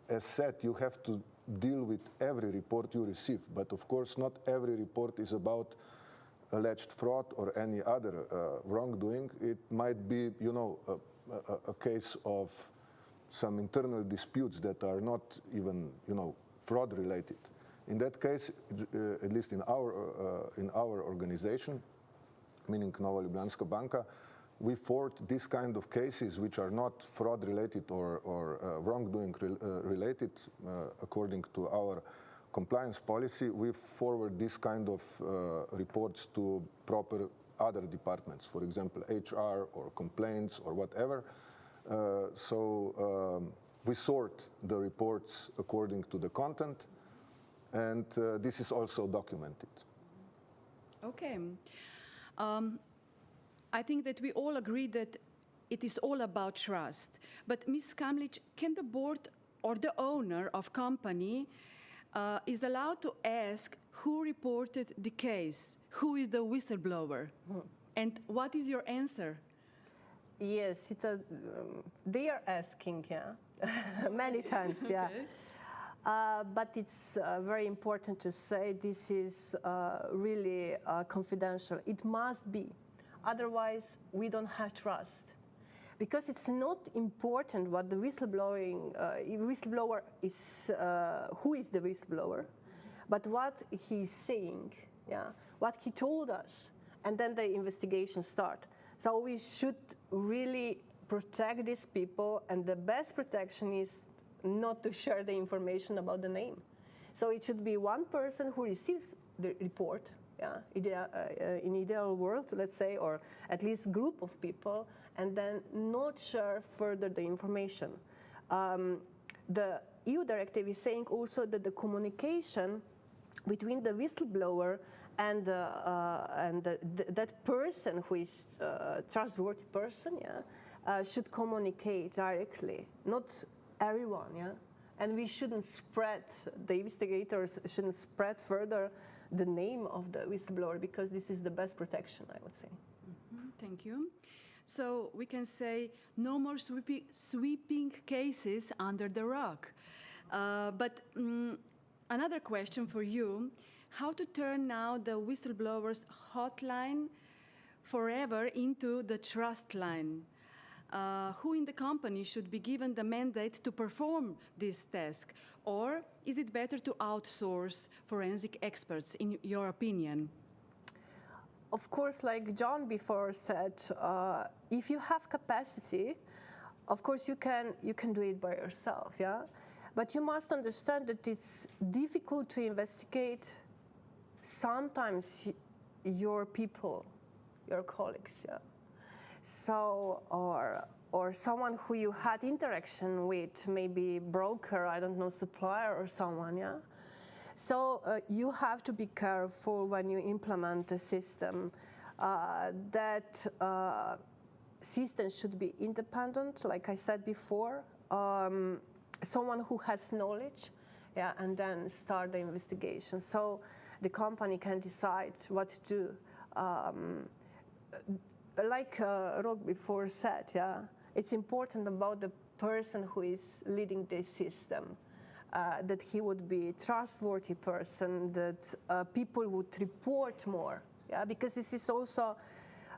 as said, you have to deal with every report you receive. But of course, not every report is about alleged fraud or any other wrongdoing. It might be, you know, a case of some internal disputes that are not even, you know, fraud related. In that case, at least in our organization, meaning Nova Ljubljanska Banka, we forward this kind of cases which are not fraud related or wrongdoing related, according to our compliance policy. We forward this kind of reports to proper other departments, for example, HR or complaints or whatever. So we sort the reports according to the content, and this is also documented. Okay. I think that we all agree that it is all about trust. But Ms. Skamlič, can the board or the owner of company is allowed to ask who reported the case? Who is the whistleblower? And what is your answer? Yes, they are asking, yeah, many times, yeah. Okay. But it's very important to say this is really confidential. It must be. Otherwise, we don't have trust. Because it's not important what the whistleblower is, who is the whistleblower, but what he's saying, yeah, what he told us, and then the investigation start. So we should really protect these people, and the best protection is not to share the information about the name. So it should be one person who receives the report, in ideal world, let's say, or at least group of people, and then not share further the information. The EU directive is saying also that the communication between the whistleblower and that person who is trustworthy person, should communicate directly, not everyone, and we shouldn't spread, the investigators shouldn't spread further the name of the whistleblower, because this is the best protection, I would say. Mm-hmm. Thank you. So we can say no more sweeping cases under the rug. But another question for you, how to turn now the whistleblower's hotline forever into the trust line? Who in the company should be given the mandate to perform this task? Or is it better to outsource forensic experts, in your opinion? Of course, like John before said, if you have capacity, of course you can do it by yourself, But you must understand that it's difficult to investigate sometimes your people, your colleagues, So, or someone who you had interaction with, maybe broker, I don't know, supplier or someone, So you have to be careful when you implement a system. That system should be independent, like I said before. Someone who has knowledge, and then start the investigation. So the company can decide what to do. Like Rok before said, it's important about the person who is leading this system, that he would be a trustworthy person, that people would report more, because this is also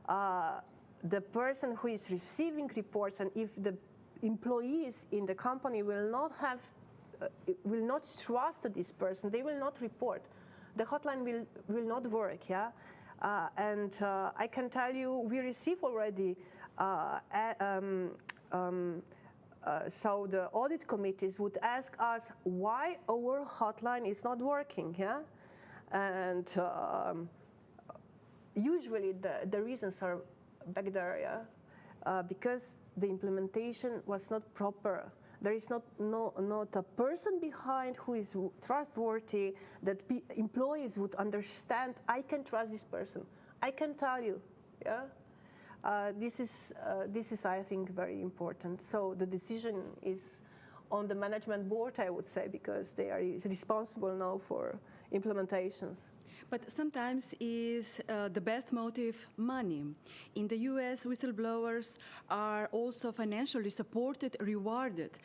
the person who is receiving reports, and if the employees in the company will not trust this person, they will not report. The hotline will not work, and I can tell you, we receive already, so the audit committees would ask us why our hotline is not working, and usually the reasons are back there, because the implementation was not proper. There is not a person behind who is trustworthy, that employees would understand, I can trust this person. I can tell you, this is, I think, very important. So the decision is on the management board, I would say, because they are responsible now for implementation. But sometimes is the best motive money. In the US, whistleblowers are also financially supported, rewarded.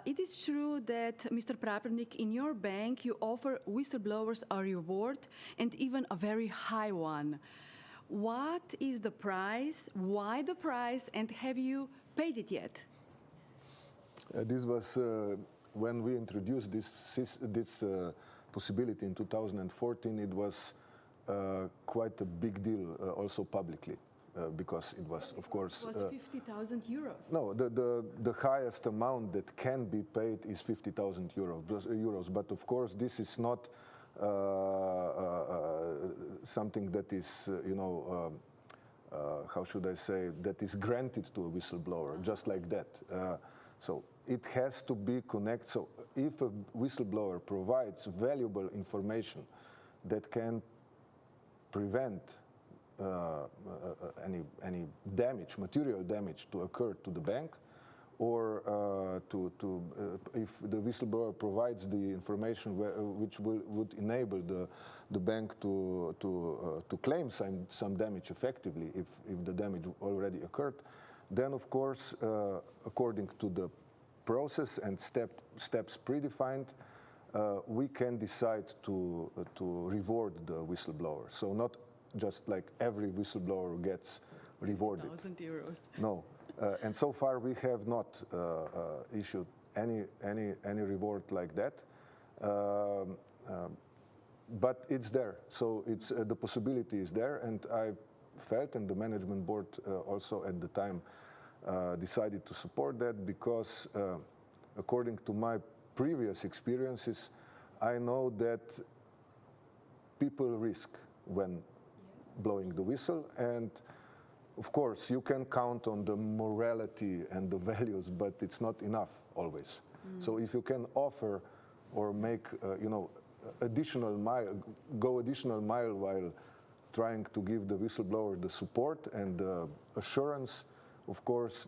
It is true that, Mr. Prapernik, in your bank, you offer whistleblowers a reward, and even a very high one. What is the price? Why the price? And have you paid it yet? This was when we introduced this possibility in 2014. It was quite a big deal, also publicly, because it was, of course, it was 50,000 euros. No, the highest amount that can be paid is 50,000 euros. But of course, this is not something that is, how should I say, that is granted to a whistleblower, just like that. So it has to be connected. So if a whistleblower provides valuable information that can prevent any damage, material damage to occur to the bank, or if the whistleblower provides the information which would enable the bank to claim some damage effectively if the damage already occurred, then of course, according to the process and steps predefined, we can decide to reward the whistleblower. So not just like every whistleblower gets rewarded. 1,000 euros. No. And so far we have not issued any reward like that, but it's there. So it's the possibility is there, and I felt, and the management board also at the time decided to support that, because according to my previous experiences, I know that people risk when blowing the whistle, and of course you can count on the morality and the values, but it's not enough always. So if you can offer or make additional mile while trying to give the whistleblower the support and the assurance, of course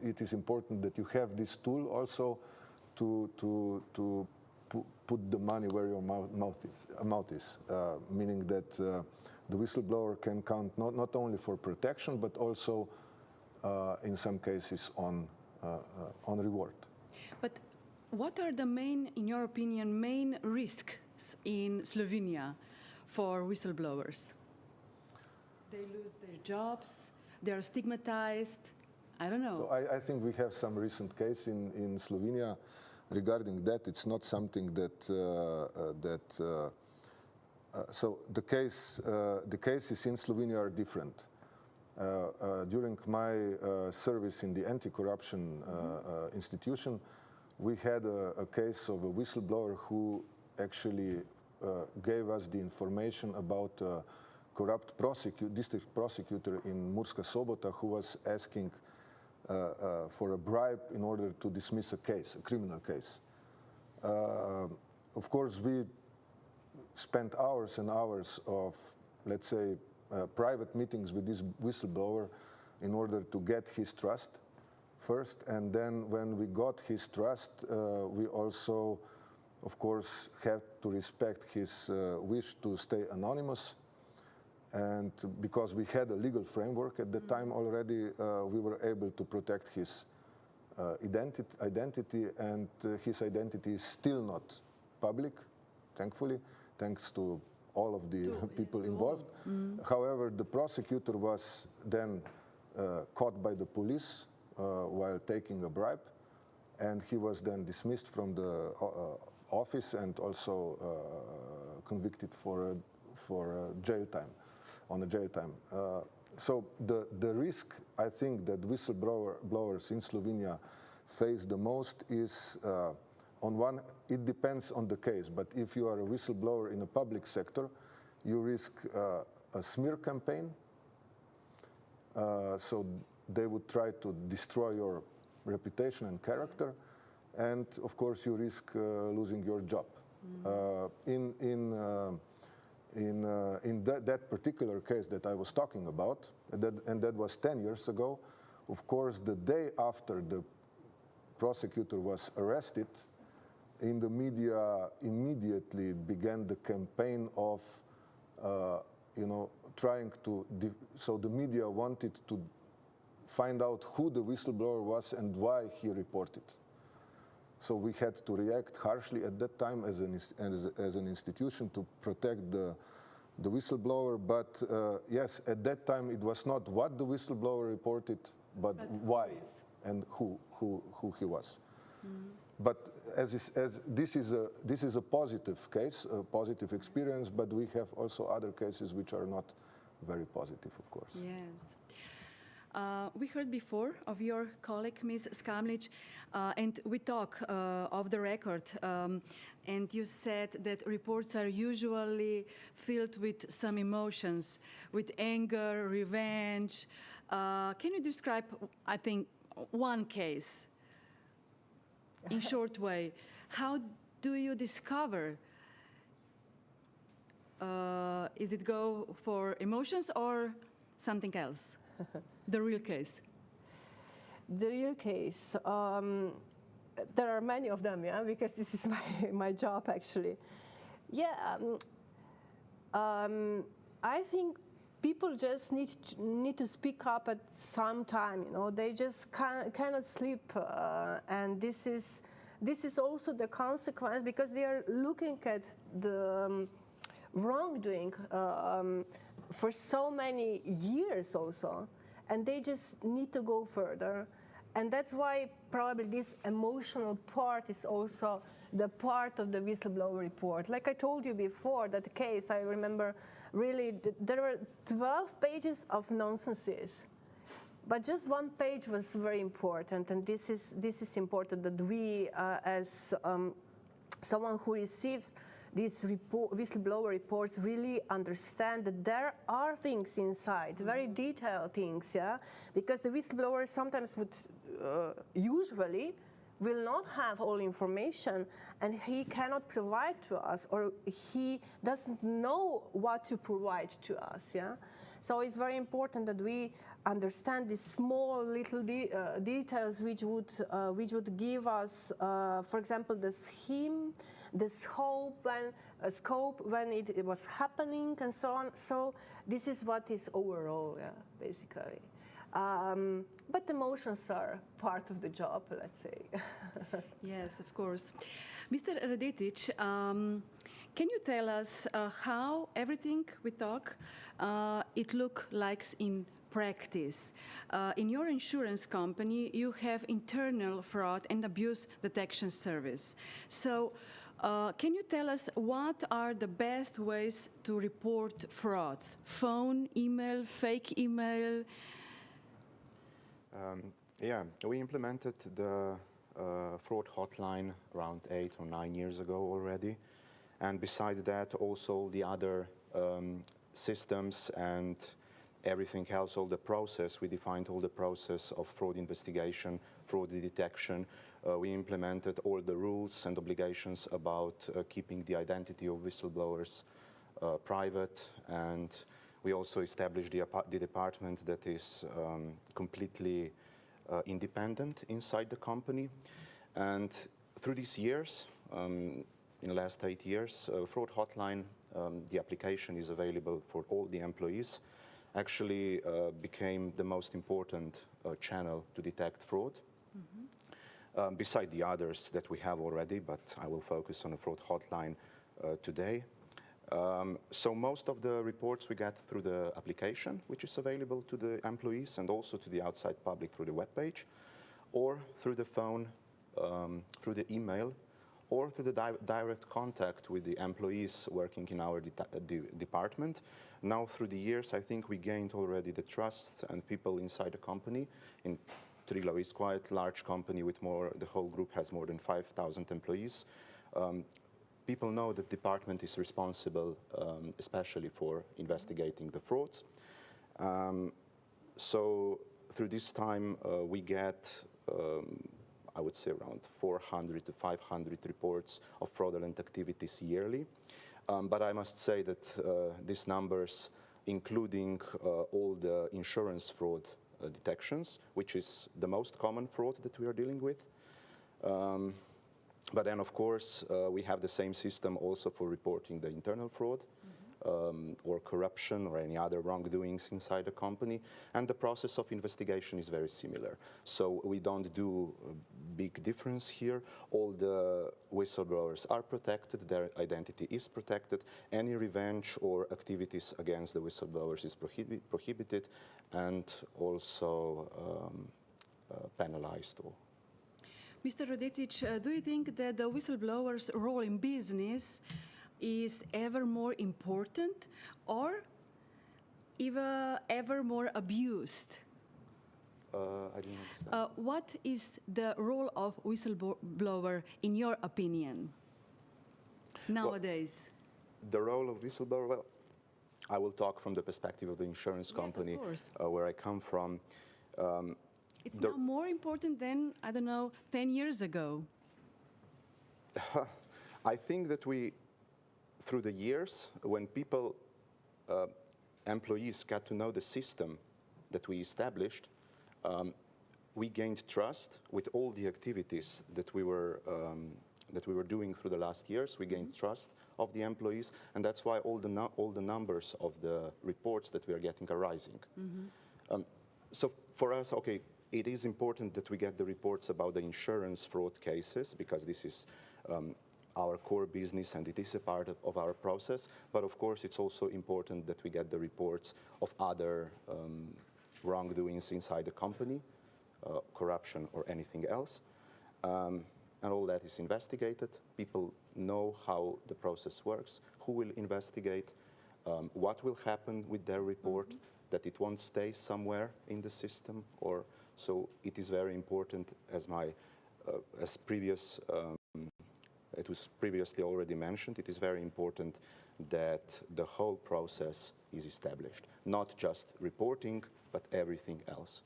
it is important that you have this tool also to put the money where your mouth is, meaning that the whistleblower can count not only for protection, but also in some cases on reward. But what are the main, in your opinion, main risks in Slovenia for whistleblowers? They lose their jobs, they are stigmatized, I don't know. So I think we have some recent case in Slovenia regarding that. It's not something so the cases in Slovenia are different. During my service in the anti-corruption institution, we had a case of a whistleblower who actually gave us the information about a corrupt district prosecutor in Murska Sobota who was asking for a bribe in order to dismiss a criminal case. Of course, we spent hours and hours of, let's say, private meetings with this whistleblower in order to get his trust first, and then when we got his trust, we also, of course, have to respect his wish to stay anonymous, and because we had a legal framework at the time already, we were able to protect his identity, and his identity is still not public, thankfully, thanks to all of the people involved. However, the prosecutor was then caught by the police while taking a bribe, and he was then dismissed from the office and also convicted for jail time, on a jail time. So the risk, I think, that whistleblowers in Slovenia face the most is it depends on the case, but if you are a whistleblower in a public sector, you risk a smear campaign. So they would try to destroy your reputation and character, and of course you risk losing your job. In that particular case that I was talking about, and that was 10 years ago, of course, the day after the prosecutor was arrested, in the media immediately began the campaign of, trying to, so the media wanted to find out who the whistleblower was and why he reported. So we had to react harshly at that time as an institution to protect the whistleblower. But yes, at that time it was not what the whistleblower reported, but why and who he was. But this is a positive case, a positive experience, but we have also other cases which are not very positive, of course. Yes. We heard before of your colleague, Ms. Skamlič, and we talk off the record, and you said that reports are usually filled with some emotions, with anger, revenge. Can you describe, I think, one case in short way? How do you discover? Is it go for emotions or something else? The real case. The real case. There are many of them, yeah, because this is my job actually. Yeah, I think people just need to speak up at some time. They just cannot sleep, and this is also the consequence because they are looking at the wrongdoing for so many years also, and they just need to go further. And that's why probably this emotional part is also the part of the whistleblower report. Like I told you before, that case, I remember really there were 12 pages of nonsenses, but just one page was very important, and this is important that we as someone who receives these whistleblower reports really understand that there are things inside, very detailed things, yeah? Because the whistleblower sometimes would, usually, will not have all information, and he cannot provide to us, or he doesn't know what to provide to us, yeah? So it's very important that we understand these small little details which would give us, for example, the scheme, the scope when it was happening, and so on. So this is what is overall, yeah, basically. But emotions are part of the job, let's say. Yes, of course. Mr. Radetic, can you tell us how everything we talk, it looks like in practice? In your insurance company, you have internal fraud and abuse detection service. So can you tell us what are the best ways to report frauds? Phone, email, fake email? Yeah, we implemented the fraud hotline around 8 or 9 years ago already. And besides that, also the other systems and everything else, all the process, we defined all the process of fraud investigation, fraud detection. We implemented all the rules and obligations about keeping the identity of whistleblowers private, and we also established the department that is completely independent inside the company. And through these years, in the last 8 years, Fraud Hotline, the application is available for all the employees, actually became the most important channel to detect fraud. Beside the others that we have already, but I will focus on the Fraud Hotline today. So most of the reports we get through the application, which is available to the employees and also to the outside public through the webpage, or through the phone, through the email, or through the direct contact with the employees working in our department. Now, through the years, I think we gained already the trust and people inside the company. Triglav is quite a large company with the whole group has more than 5,000 employees. People know that the department is responsible, especially for investigating the frauds. So through this time, we get, I would say, around 400 to 500 reports of fraudulent activities yearly. But I must say that these numbers, including all the insurance fraud detections, which is the most common fraud that we are dealing with. But then, of course, we have the same system also for reporting the internal fraud or corruption or any other wrongdoings inside the company. And the process of investigation is very similar. So we don't do a big difference here. All the whistleblowers are protected. Their identity is protected. Any revenge or activities against the whistleblowers is prohibited and also penalized. Mr. Radetic, do you think that the whistleblower's role in business is ever more important or even ever more abused? I didn't understand. What is the role of whistleblower in your opinion nowadays? Well, the role of whistleblower, well, I will talk from the perspective of the insurance company where I come from. It's now more important than, I don't know, 10 years ago. I think that through the years, when people, employees got to know the system that we established, we gained trust with all the activities that we were doing through the last years. We gained trust of the employees, and that's why all the numbers of the reports that we are getting are rising. So for us, okay, it is important that we get the reports about the insurance fraud cases because this is our core business and it is a part of our process. But of course, it's also important that we get the reports of other wrongdoings inside the company, corruption or anything else. And all that is investigated. People know how the process works, who will investigate, what will happen with their report, that it won't stay somewhere in the system. So it is very important, as previous it was previously already mentioned, it is very important that the whole process is established, not just reporting, but everything else.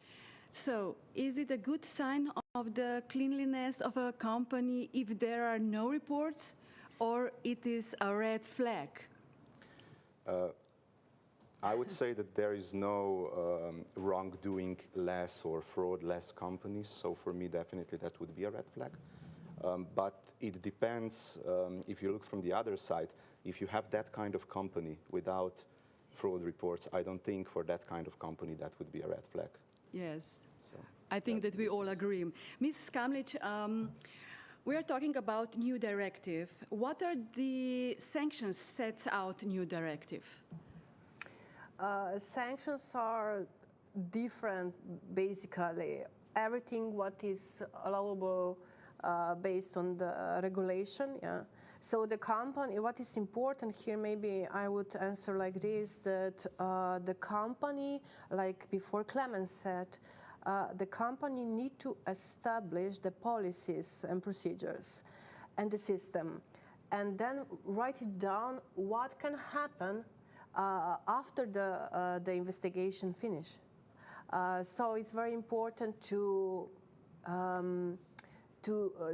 So, is it a good sign of the cleanliness of a company if there are no reports, or it is a red flag? I would say that there is no wrongdoing less or fraud less companies. So for me, definitely that would be a red flag. But it depends, if you look from the other side, if you have that kind of company without fraud reports, I don't think for that kind of company that would be a red flag. Yes, so I think that we all agree. Ms. Skamlič, we are talking about new directive. What are the sanctions sets out new directive? Sanctions are different, basically. Everything what is allowable based on the regulation, yeah. So the company, what is important here, maybe I would answer like this, that the company, like before Clemens said, the company need to establish the policies and procedures and the system, and then write it down what can happen after the investigation finish. So it's very important to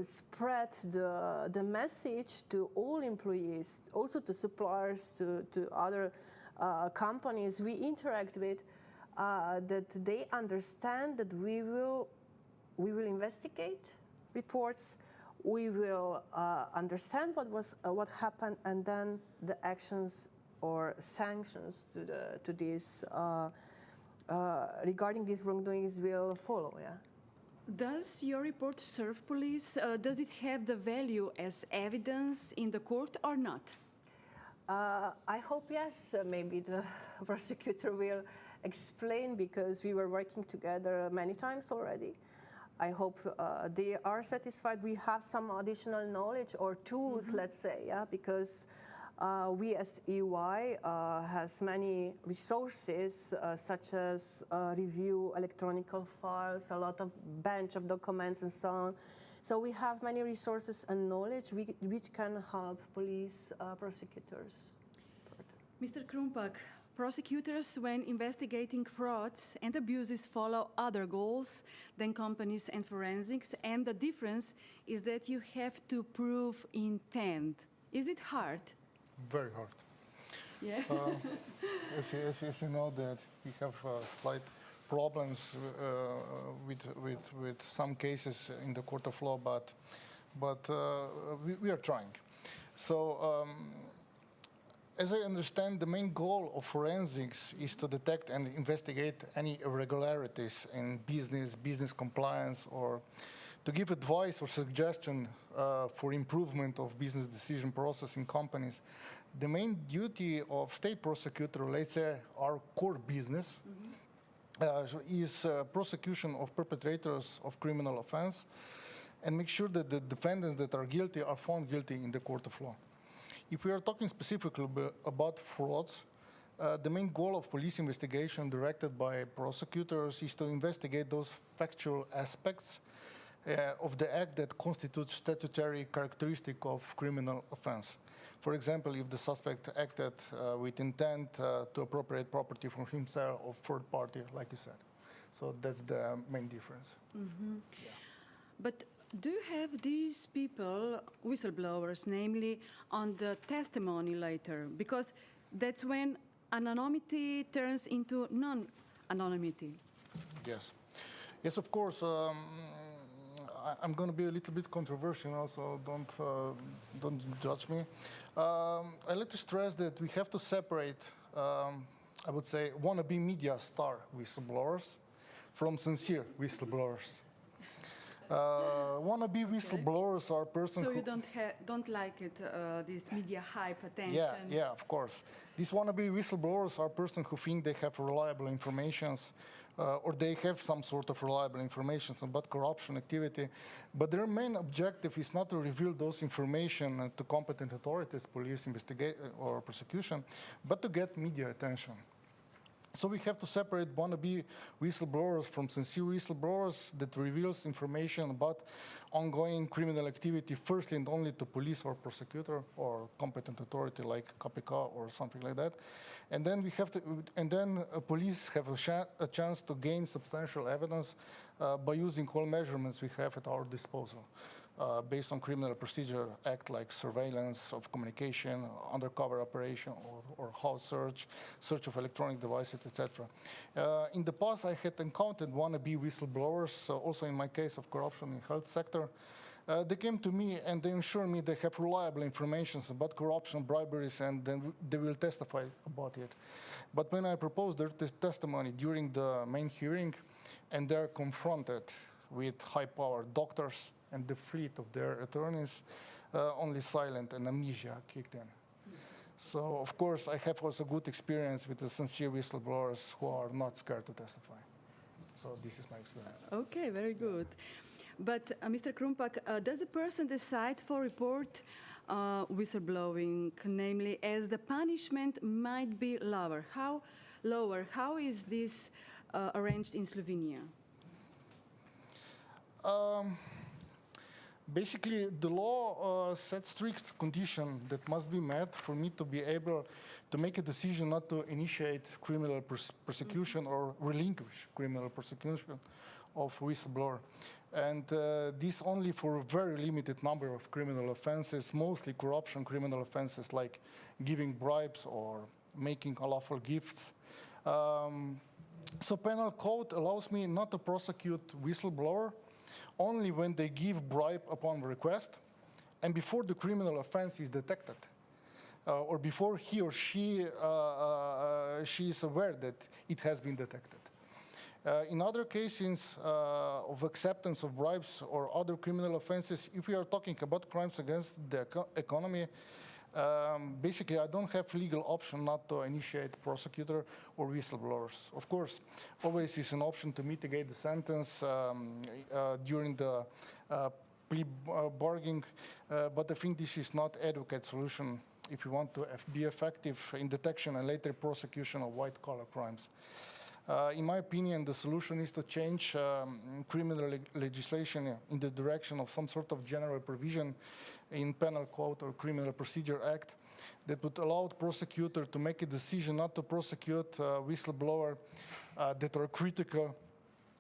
spread the message to all employees, also to suppliers, to other companies we interact with, that they understand that we will investigate reports, we will understand what happened, and then the actions or sanctions to this regarding these wrongdoings will follow. Yeah. Does your report serve police? Does it have the value as evidence in the court or not? I hope yes. Maybe the prosecutor will explain, because we were working together many times already. I hope they are satisfied. We have some additional knowledge or tools, let's say, yeah, because we as EY has many resources such as review electronic files, a lot of bench of documents and so on. So we have many resources and knowledge which can help police prosecutors. Mr. Krumpak, prosecutors, when investigating frauds and abuses, follow other goals than companies and forensics, and the difference is that you have to prove intent. Is it hard? Very hard. Yeah. As you know, that we have slight problems with some cases in the court of law, but we are trying. So, as I understand, the main goal of forensics is to detect and investigate any irregularities in business compliance, or to give advice or suggestion for improvement of business decision process in companies. The main duty of state prosecutor, let's say our core business, is prosecution of perpetrators of criminal offense, and make sure that the defendants that are guilty are found guilty in the court of law. If we are talking specifically about frauds, the main goal of police investigation directed by prosecutors is to investigate those factual aspects of the act that constitutes statutory characteristic of criminal offense. For example, if the suspect acted with intent to appropriate property from himself or third party, like you said. So that's the main difference. Mm-hmm. Yeah. But do you have these people, whistleblowers, namely, on the testimony later? Because that's when anonymity turns into non-anonymity. Yes. Yes, of course. I'm going to be a little bit controversial, so don't judge me. I like to stress that we have to separate, I would say, wannabe media star whistleblowers from sincere whistleblowers. Wannabe whistleblowers are persons so who... So you don't like it, this media hype attention? Yeah, of course. These wannabe whistleblowers are persons who think they have reliable information, or they have some sort of reliable information about corruption activity, but their main objective is not to reveal those information to competent authorities, police, investigation, or prosecution, but to get media attention. So we have to separate wannabe whistleblowers from sincere whistleblowers that reveals information about ongoing criminal activity, firstly and only to police or prosecutor or competent authority like KPK or something like that. And then we have to, and then police have a chance to gain substantial evidence by using all measurements we have at our disposal. Based on Criminal Procedure Act, like surveillance of communication, undercover operation, or house search, search of electronic devices, etc. In the past, I had encountered wannabe whistleblowers, also in my case of corruption in the health sector. They came to me and they assured me they have reliable information about corruption, briberies, and then they will testify about it. But when I proposed their testimony during the main hearing, and they're confronted with high-powered doctors and the fleet of their attorneys, only silent and amnesia kicked in. So, of course, I have also good experience with the sincere whistleblowers who are not scared to testify. So this is my experience. Okay, very good. But Mr. Krumpak, does the person decide for report whistleblowing, namely as the punishment might be lower? How is this arranged in Slovenia? Basically, the law sets strict conditions that must be met for me to be able to make a decision not to initiate criminal prosecution or relinquish criminal prosecution of whistleblower. And this only for a very limited number of criminal offenses, mostly corruption criminal offenses like giving bribes or making unlawful gifts. So penal code allows me not to prosecute whistleblower only when they give bribe upon request and before the criminal offense is detected, or before he or she is aware that it has been detected. In other cases of acceptance of bribes or other criminal offenses, if we are talking about crimes against the economy, basically I don't have legal option not to initiate prosecutor or whistleblowers. Of course, always is an option to mitigate the sentence during the plea bargaining, but I think this is not adequate solution if you want to be effective in detection and later prosecution of white-collar crimes. In my opinion, the solution is to change criminal legislation in the direction of some sort of general provision in Penal Code or Criminal Procedure Act that would allow the prosecutor to make a decision not to prosecute whistleblower that are critical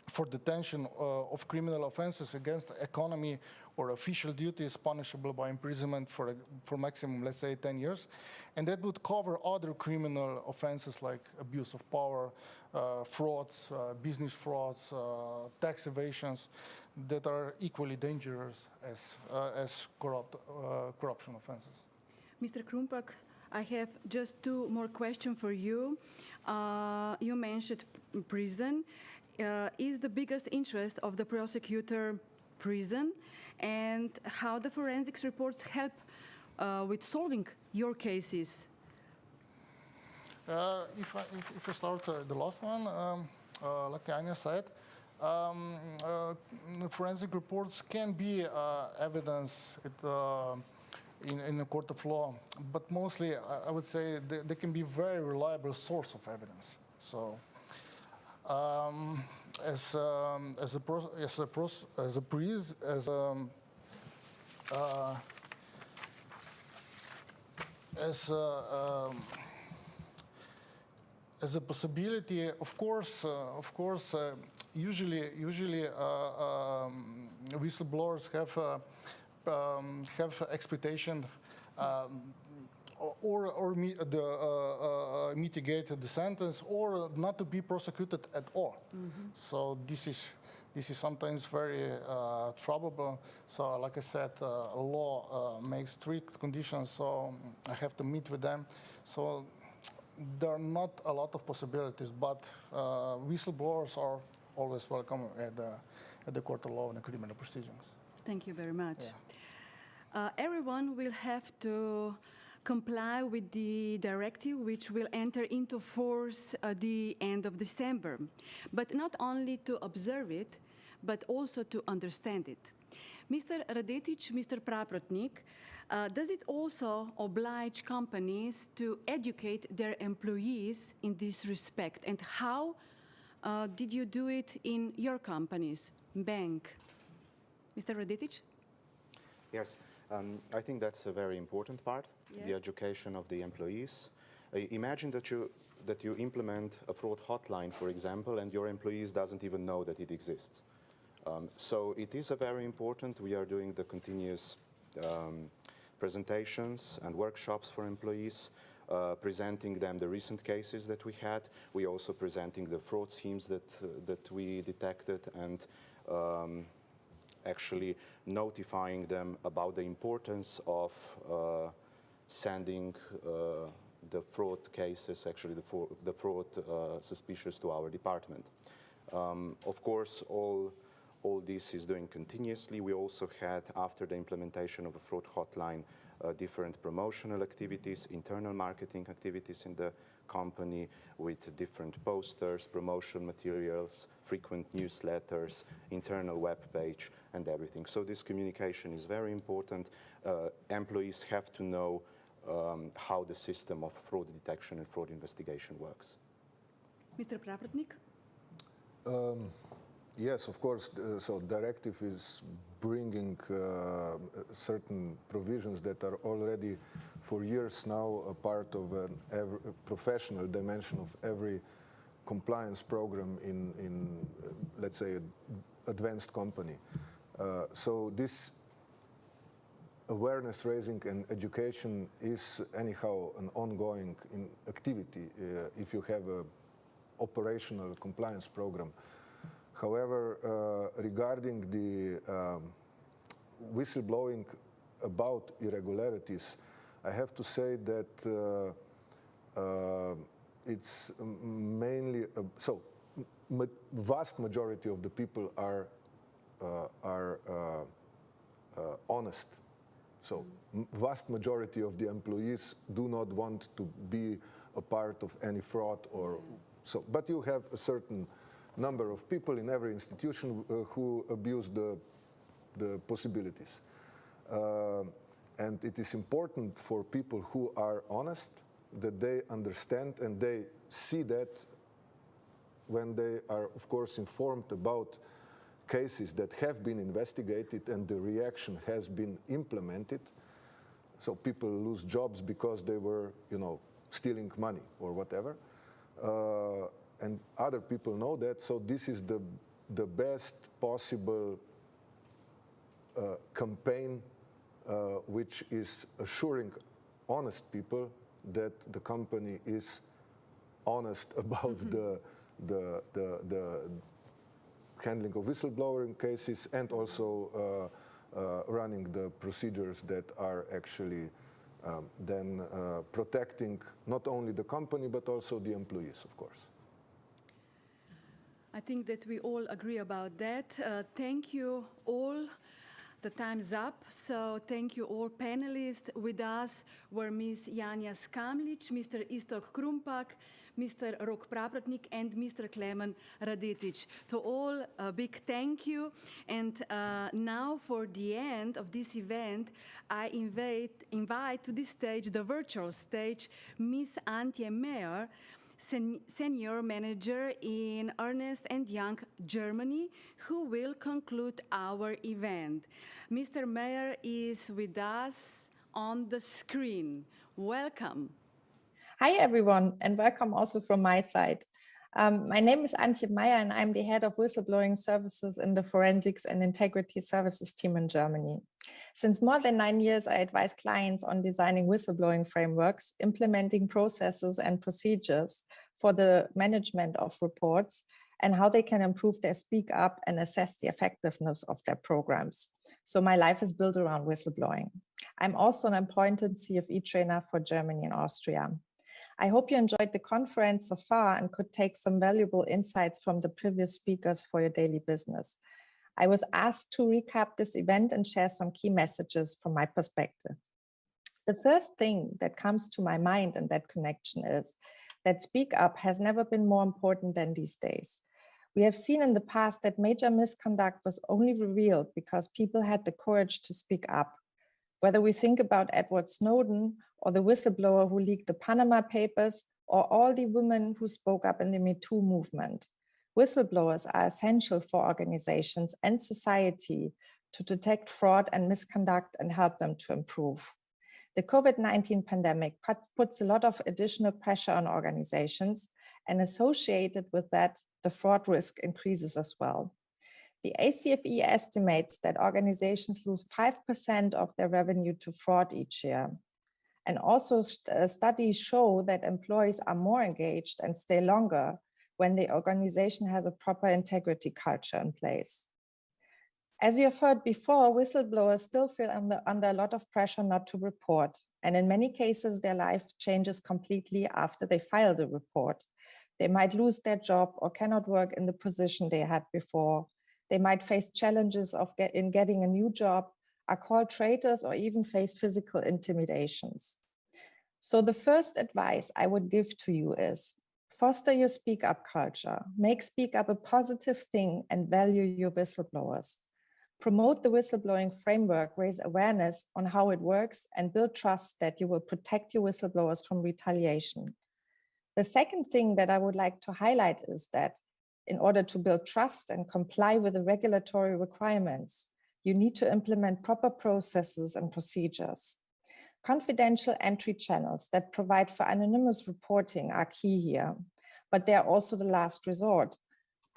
for detention of criminal offenses against the economy or official duties punishable by imprisonment for maximum, let's say, 10 years. And that would cover other criminal offenses like abuse of power, frauds, business frauds, tax evasions that are equally dangerous as corruption offenses. Mr. Krumpak, I have just two more questions for you. You mentioned prison. Is the biggest interest of the prosecutor prison, and how the forensics reports help with solving your cases? If I start the last one, like Janja said, forensic reports can be evidence in a court of law, but mostly I would say they can be very reliable source of evidence. So. As a possibility, of course, usually whistleblowers have expectation or mitigate the sentence, or not to be prosecuted at all. Mm-hmm. So this is sometimes very troublable. So, like I said, law makes strict conditions, so I have to meet with them. So there are not a lot of possibilities, but whistleblowers are always welcome at the court of law and the criminal proceedings. Thank you very much. Yeah. Everyone will have to comply with the directive, which will enter into force at the end of December. But not only to observe it, but also to understand it. Mr. Radetic, Mr. Praprotnik, does it also oblige companies to educate their employees in this respect? And how did you do it in your companies, bank? Mr. Radetic? Yes, I think that's a very important part, Yes. the education of the employees. Imagine that you implement a fraud hotline, for example, and your employees doesn't even know that it exists. So it is a very important. We are doing the continuous presentations and workshops for employees, presenting them the recent cases that we had. We also presenting the fraud schemes that we detected, and actually notifying them about the importance of sending the fraud cases, actually the fraud suspicious, to our department. Of course, all this is doing continuously. We also had, after the implementation of a fraud hotline, different promotional activities, internal marketing activities in the company with different posters, promotion materials, frequent newsletters, internal web page, and everything. So this communication is very important. Employees have to know how the system of fraud detection and fraud investigation works. Mr. Praprotnik? Yes, of course. So directive is bringing certain provisions that are already for years now a part of a professional dimension of every compliance program in let's say, an advanced company. So this awareness raising and education is anyhow an ongoing activity if you have a operational compliance program. However, regarding the whistleblowing about irregularities, I have to say that it's mainly vast majority of the people are honest. So vast majority of the employees do not want to be a part of any fraud or so. But you have a certain number of people in every institution who abuse the possibilities. And it is important for people who are honest that they understand and they see that when they are, of course, informed about cases that have been investigated and the reaction has been implemented. So people lose jobs because they were, stealing money or whatever. And other people know that. So this is the best possible campaign which is assuring honest people that the company is honest about the handling of whistleblowing cases and also running the procedures that are actually then protecting not only the company but also the employees, of course. I think that we all agree about that. Thank you all. The time's up, so thank you all panelists. With us were Ms. Janja Skamlič, Mr. Iztok Krumpak, Mr. Rok Praprotnik, and Mr. Klemen Radetic. To all, a big thank you. And now for the end of this event, I invite to this stage, the virtual stage, Ms. Antje Meyer, Senior Manager in Ernst & Young, Germany, who will conclude our event. Mr. Meyer is with us on the screen. Welcome. Hi, everyone, and welcome also from my side. My name is Antje Meyer, and I'm the head of whistleblowing services in the Forensics and Integrity Services team in Germany. Since more than 9 years, I advise clients on designing whistleblowing frameworks, implementing processes and procedures for the management of reports, and how they can improve their speak up and assess the effectiveness of their programs. So my life is built around whistleblowing. I'm also an appointed CFE trainer for Germany and Austria. I hope you enjoyed the conference so far and could take some valuable insights from the previous speakers for your daily business. I was asked to recap this event and share some key messages from my perspective. The first thing that comes to my mind in that connection is that speak up has never been more important than these days. We have seen in the past that major misconduct was only revealed because people had the courage to speak up. Whether we think about Edward Snowden or the whistleblower who leaked the Panama Papers or all the women who spoke up in the Me Too movement, whistleblowers are essential for organizations and society to detect fraud and misconduct and help them to improve. The COVID-19 pandemic puts a lot of additional pressure on organizations, and associated with that, the fraud risk increases as well. The ACFE estimates that organizations lose 5% of their revenue to fraud each year. And also studies show that employees are more engaged and stay longer when the organization has a proper integrity culture in place. As you have heard before, whistleblowers still feel under a lot of pressure not to report. And in many cases, their life changes completely after they file the report. They might lose their job or cannot work in the position they had before. They might face challenges in getting a new job, are called traitors, or even face physical intimidations. So the first advice I would give to you is foster your speak up culture, make speak up a positive thing and value your whistleblowers. Promote the whistleblowing framework, raise awareness on how it works, and build trust that you will protect your whistleblowers from retaliation. The second thing that I would like to highlight is that in order to build trust and comply with the regulatory requirements, you need to implement proper processes and procedures. Confidential entry channels that provide for anonymous reporting are key here, but they are also the last resort.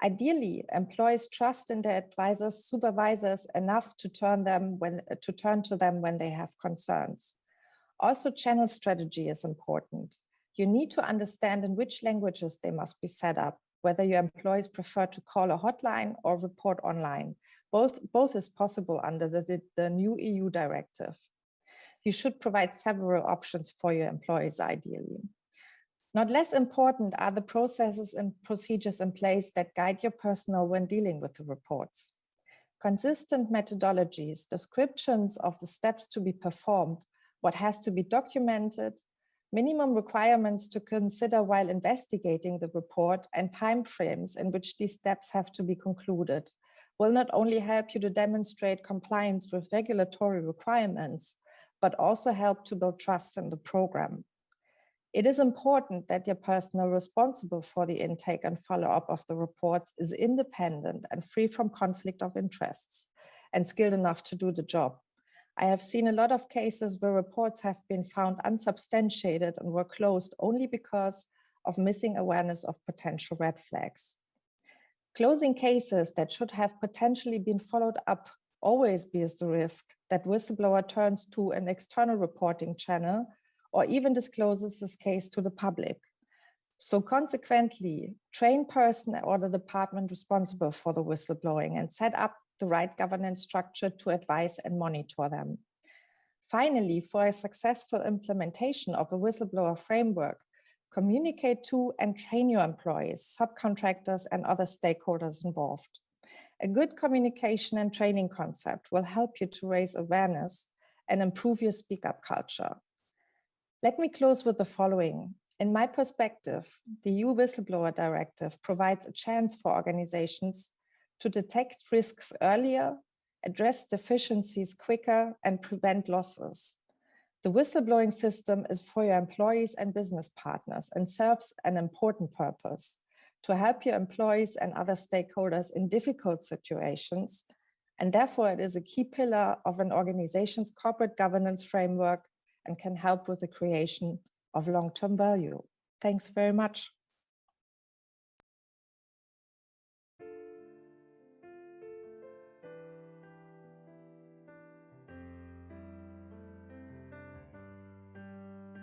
Ideally, employees trust in their advisors, supervisors enough to turn to them when they have concerns. Also, channel strategy is important. You need to understand in which languages they must be set up, whether your employees prefer to call a hotline or report online. Both is possible under the new EU directive. You should provide several options for your employees, ideally. Not less important are the processes and procedures in place that guide your personnel when dealing with the reports. Consistent methodologies, descriptions of the steps to be performed, what has to be documented, minimum requirements to consider while investigating the report, and timeframes in which these steps have to be concluded will not only help you to demonstrate compliance with regulatory requirements, but also help to build trust in the program. It is important that your personnel responsible for the intake and follow-up of the reports is independent and free from conflict of interests and skilled enough to do the job. I have seen a lot of cases where reports have been found unsubstantiated and were closed only because of missing awareness of potential red flags. Closing cases that should have potentially been followed up always bears the risk that whistleblower turns to an external reporting channel or even discloses his case to the public. So consequently, train person or the department responsible for the whistleblowing and set up the right governance structure to advise and monitor them. Finally, for a successful implementation of the whistleblower framework, communicate to and train your employees, subcontractors, and other stakeholders involved. A good communication and training concept will help you to raise awareness and improve your speak up culture. Let me close with the following. In my perspective, the EU Whistleblower Directive provides a chance for organizations to detect risks earlier, address deficiencies quicker, and prevent losses. The whistleblowing system is for your employees and business partners and serves an important purpose to help your employees and other stakeholders in difficult situations. And therefore, it is a key pillar of an organization's corporate governance framework and can help with the creation of long-term value. Thanks very much.